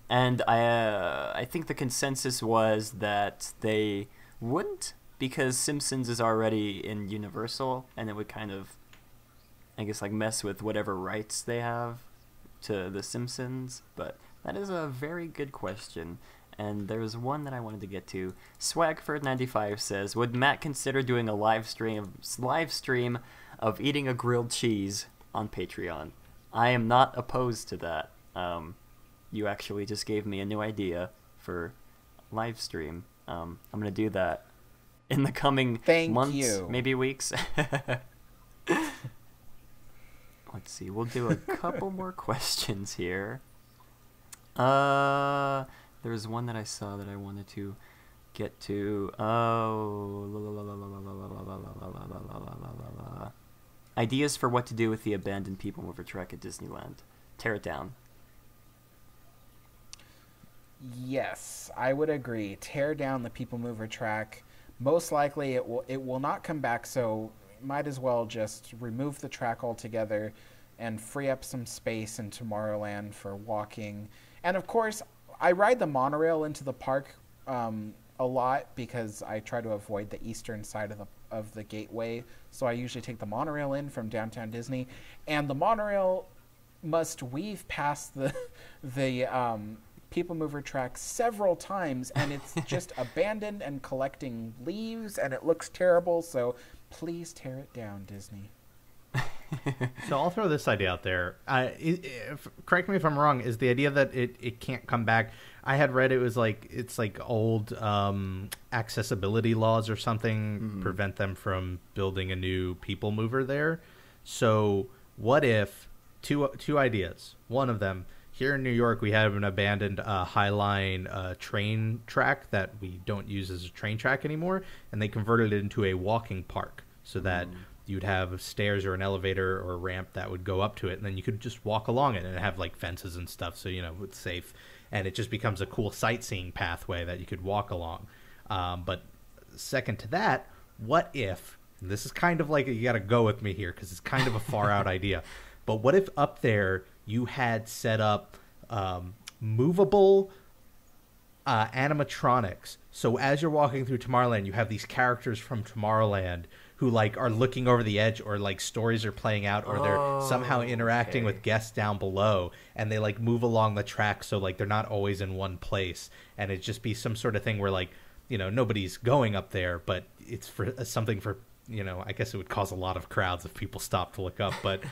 and I think the consensus was that they wouldn't, because Simpsons is already in Universal, and it would kind of, I guess, like mess with whatever rights they have to the Simpsons. But that is a very good question. And there's one that I wanted to get to. Swagford95 says, would Matt consider doing a live stream of eating a grilled cheese on Patreon? I am not opposed to that. You actually just gave me a new idea for live stream. I'm going to do that in the coming months, maybe weeks. Let's see. We'll do a couple more questions here. There was one that I saw that I wanted to get to. Ideas for what to do with the abandoned People Mover track at Disneyland. Tear it down. Yes, I would agree. Tear down the People Mover track. Most likely it will not come back, so might as well just remove the track altogether and free up some space in Tomorrowland for walking. And of course, I ride the monorail into the park a lot because I try to avoid the eastern side of the gateway. So I usually take the monorail in from downtown Disney, and the monorail must weave past the People Mover track several times, and it's just abandoned and collecting leaves, and it looks terrible. So please tear it down, Disney. So I'll throw this idea out there. Correct me if I'm wrong. Is the idea that it can't come back? I had read it's like old accessibility laws or something prevent them from building a new People Mover there. So what if two ideas? One of them, here in New York, we have an abandoned Highline train track that we don't use as a train track anymore, and they converted it into a walking park so that you'd have stairs or an elevator or a ramp that would go up to it, and then you could just walk along it and have like fences and stuff, so it's safe, and it just becomes a cool sightseeing pathway that you could walk along. But second to that, what if, and this is kind of like, you got to go with me here because it's kind of a far out idea, but what if up there you had set up movable animatronics? So as you're walking through Tomorrowland, you have these characters from Tomorrowland who like are looking over the edge, or like stories are playing out, or they're somehow interacting with guests down below, and they like move along the track, so like they're not always in one place, and it'd just be some sort of thing where like nobody's going up there, but it's for something for I guess it would cause a lot of crowds if people stopped to look up, but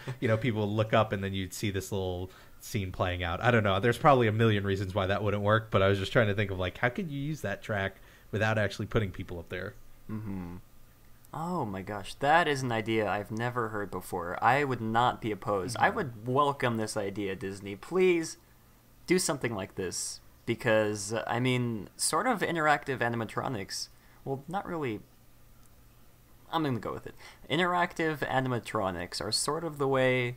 people would look up and then you'd see this little scene playing out. I don't know, there's probably a million reasons why that wouldn't work, but I was just trying to think of like, how could you use that track without actually putting people up there? Oh my gosh, that is an idea I've never heard before. I would not be opposed. I would welcome this idea, Disney. Please do something like this, because I mean, sort of interactive animatronics, well, not really. I'm going to go with it. Interactive animatronics are sort of the way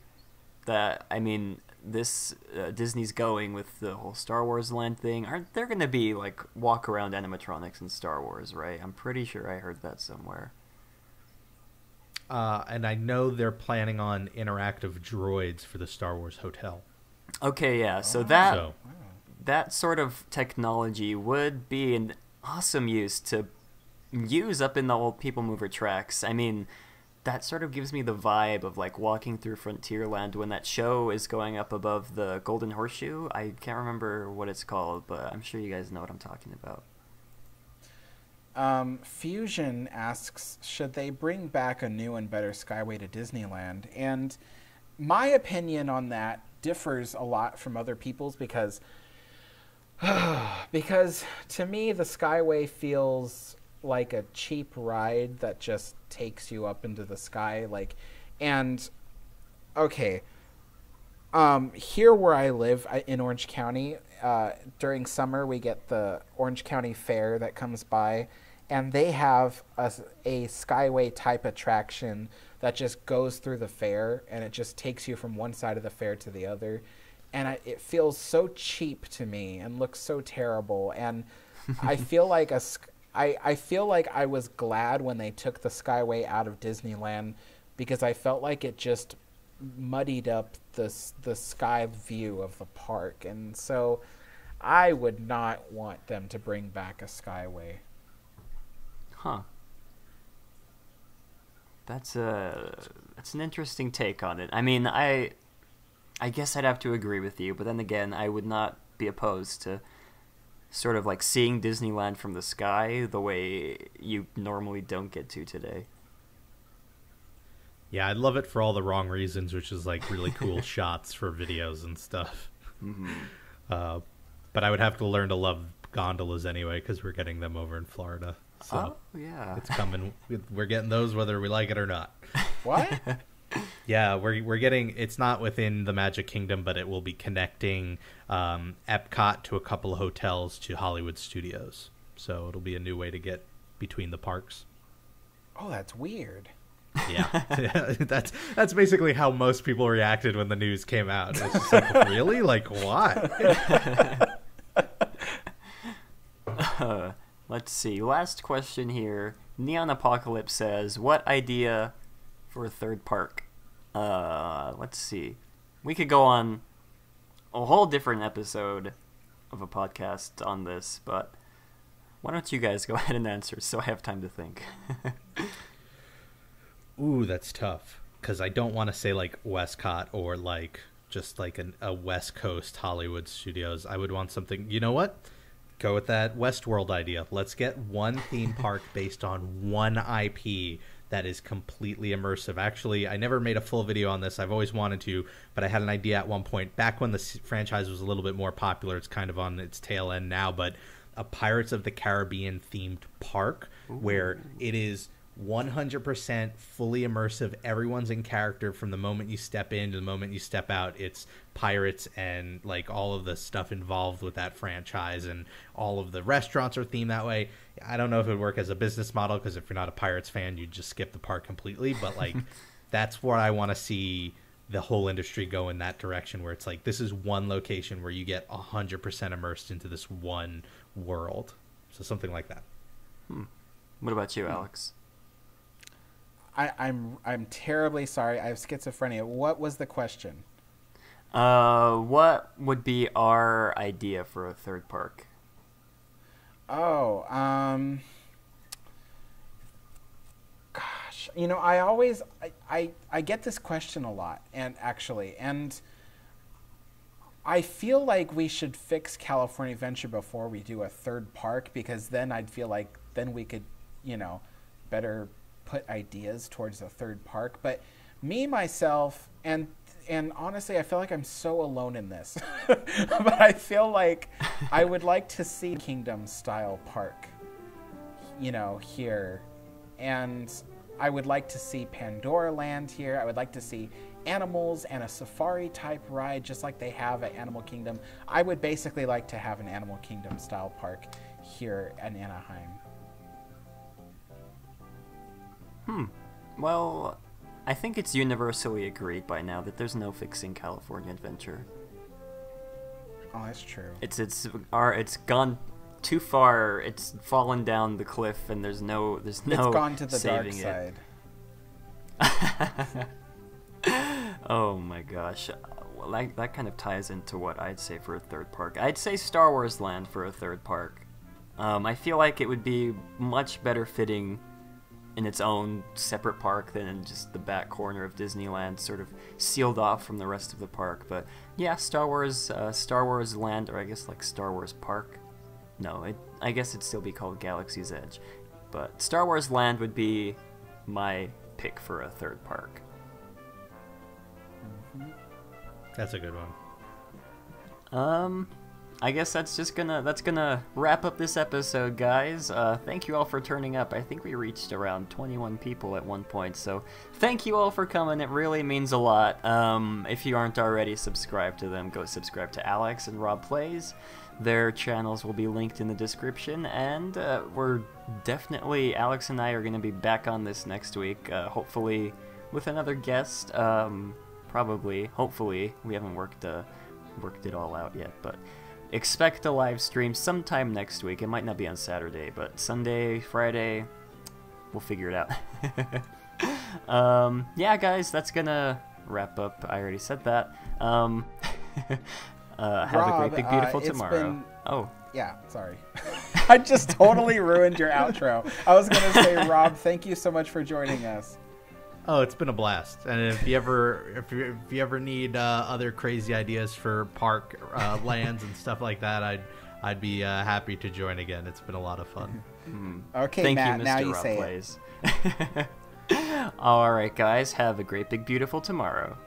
that, I mean, this Disney's going with the whole Star Wars land thing. Aren't there going to be like walk around animatronics in Star Wars, right? I'm pretty sure I heard that somewhere. And I know they're planning on interactive droids for the Star Wars hotel. Okay, yeah. So that sort of technology would be an awesome use to use up in the old People Mover tracks. I mean, that sort of gives me the vibe of like walking through Frontierland when that show is going up above the Golden Horseshoe. I can't remember what it's called, but I'm sure you guys know what I'm talking about. Fusion asks, should they bring back a new and better Skyway to Disneyland? And my opinion on that differs a lot from other people's because to me the Skyway feels like a cheap ride that just takes you up into the sky. Here where I live in Orange County, during summer we get the Orange County Fair that comes by, and they have a Skyway type attraction that just goes through the fair, and it just takes you from one side of the fair to the other. And it feels so cheap to me and looks so terrible. And I feel like I feel like I was glad when they took the Skyway out of Disneyland, because I felt like it just muddied up the sky view of the park. And so I would not want them to bring back a Skyway. Huh. That's an interesting take on it. I mean, I guess I'd have to agree with you, but then again, I would not be opposed to sort of like seeing Disneyland from the sky the way you normally don't get to today. Yeah, I love it for all the wrong reasons, which is like really cool shots for videos and stuff. Mm-hmm. But I would have to learn to love gondolas anyway, because we're getting them over in Florida. So yeah, it's coming. We're getting those whether we like it or not. What? Yeah, we're getting. It's not within the Magic Kingdom, but it will be connecting Epcot to a couple of hotels to Hollywood Studios. So it'll be a new way to get between the parks. Oh, that's weird. Yeah, that's basically how most people reacted when the news came out. It's just like, really? Like, why? Let's see. Last question here. Neon Apocalypse says, what idea for a third park? Let's see. We could go on a whole different episode of a podcast on this, but why don't you guys go ahead and answer so I have time to think. Ooh, that's tough, because I don't want to say like Westcott or like just like a West Coast Hollywood Studios. I would want something, you know what? Go with that Westworld idea. Let's get one theme park based on one IP that is completely immersive. Actually, I never made a full video on this. I've always wanted to, but I had an idea at one point. Back when the franchise was a little bit more popular, it's kind of on its tail end now, but a Pirates of the Caribbean themed park. Ooh. Where it is 100% fully immersive. Everyone's in character from the moment you step in to the moment you step out. It's pirates and like all of the stuff involved with that franchise, and all of the restaurants are themed that way. I don't know if it would work as a business model, because if you're not a Pirates fan, you just skip the park completely. But like, that's where I want to see the whole industry go, in that direction, where it's like, this is one location where you get 100% immersed into this one world. So something like that. What about you, Alex? I'm terribly sorry. I have schizophrenia. What was the question? What would be our idea for a third park? Oh, gosh, you know, I get this question a lot, and I feel like we should fix California Adventure before we do a third park, because then I'd feel like then we could, you know, better put ideas towards a third park. But me, myself, and honestly, I feel like I'm so alone in this. But I feel like I would like to see Kingdom style park, you know, here. And I would like to see Pandora Land here. I would like to see animals and a safari type ride just like they have at Animal Kingdom. I would basically like to have an Animal Kingdom style park here in Anaheim. Well, I think it's universally agreed by now that there's no fixing California Adventure. Oh, that's true. It's gone too far. It's fallen down the cliff, and there's no it's gone to the dark saving side. Oh my gosh. Well, that kind of ties into what I'd say for a third park. I'd say Star Wars Land for a third park. I feel like it would be much better fitting in its own separate park than in just the back corner of Disneyland, sort of sealed off from the rest of the park. But yeah, Star Wars Land, or I guess like Star Wars Park. No, I guess it'd still be called Galaxy's Edge. But Star Wars Land would be my pick for a third park. That's a good one. I guess that's gonna wrap up this episode, guys. Thank you all for turning up. I think we reached around 21 people at one point, so thank you all for coming. It really means a lot. If you aren't already subscribed to them, go subscribe to Alex and Rob Plays. Their channels will be linked in the description, and we're definitely, Alex and I are gonna be back on this next week, hopefully with another guest. Probably, hopefully. We haven't worked it all out yet, but expect a live stream sometime next week. It might not be on Saturday, but Sunday, Friday, we'll figure it out. Yeah, guys, that's gonna wrap up. I already said that. Have a great, big, beautiful tomorrow. Oh. Yeah, sorry. I just totally ruined your outro. I was going to say, Rob, thank you so much for joining us. Oh, it's been a blast. And if you ever need other crazy ideas for park lands and stuff like that, I'd be happy to join again. It's been a lot of fun. Okay, Thank Matt, you, Mr. now you Rob say Plays. All right, guys, have a great, big, beautiful tomorrow.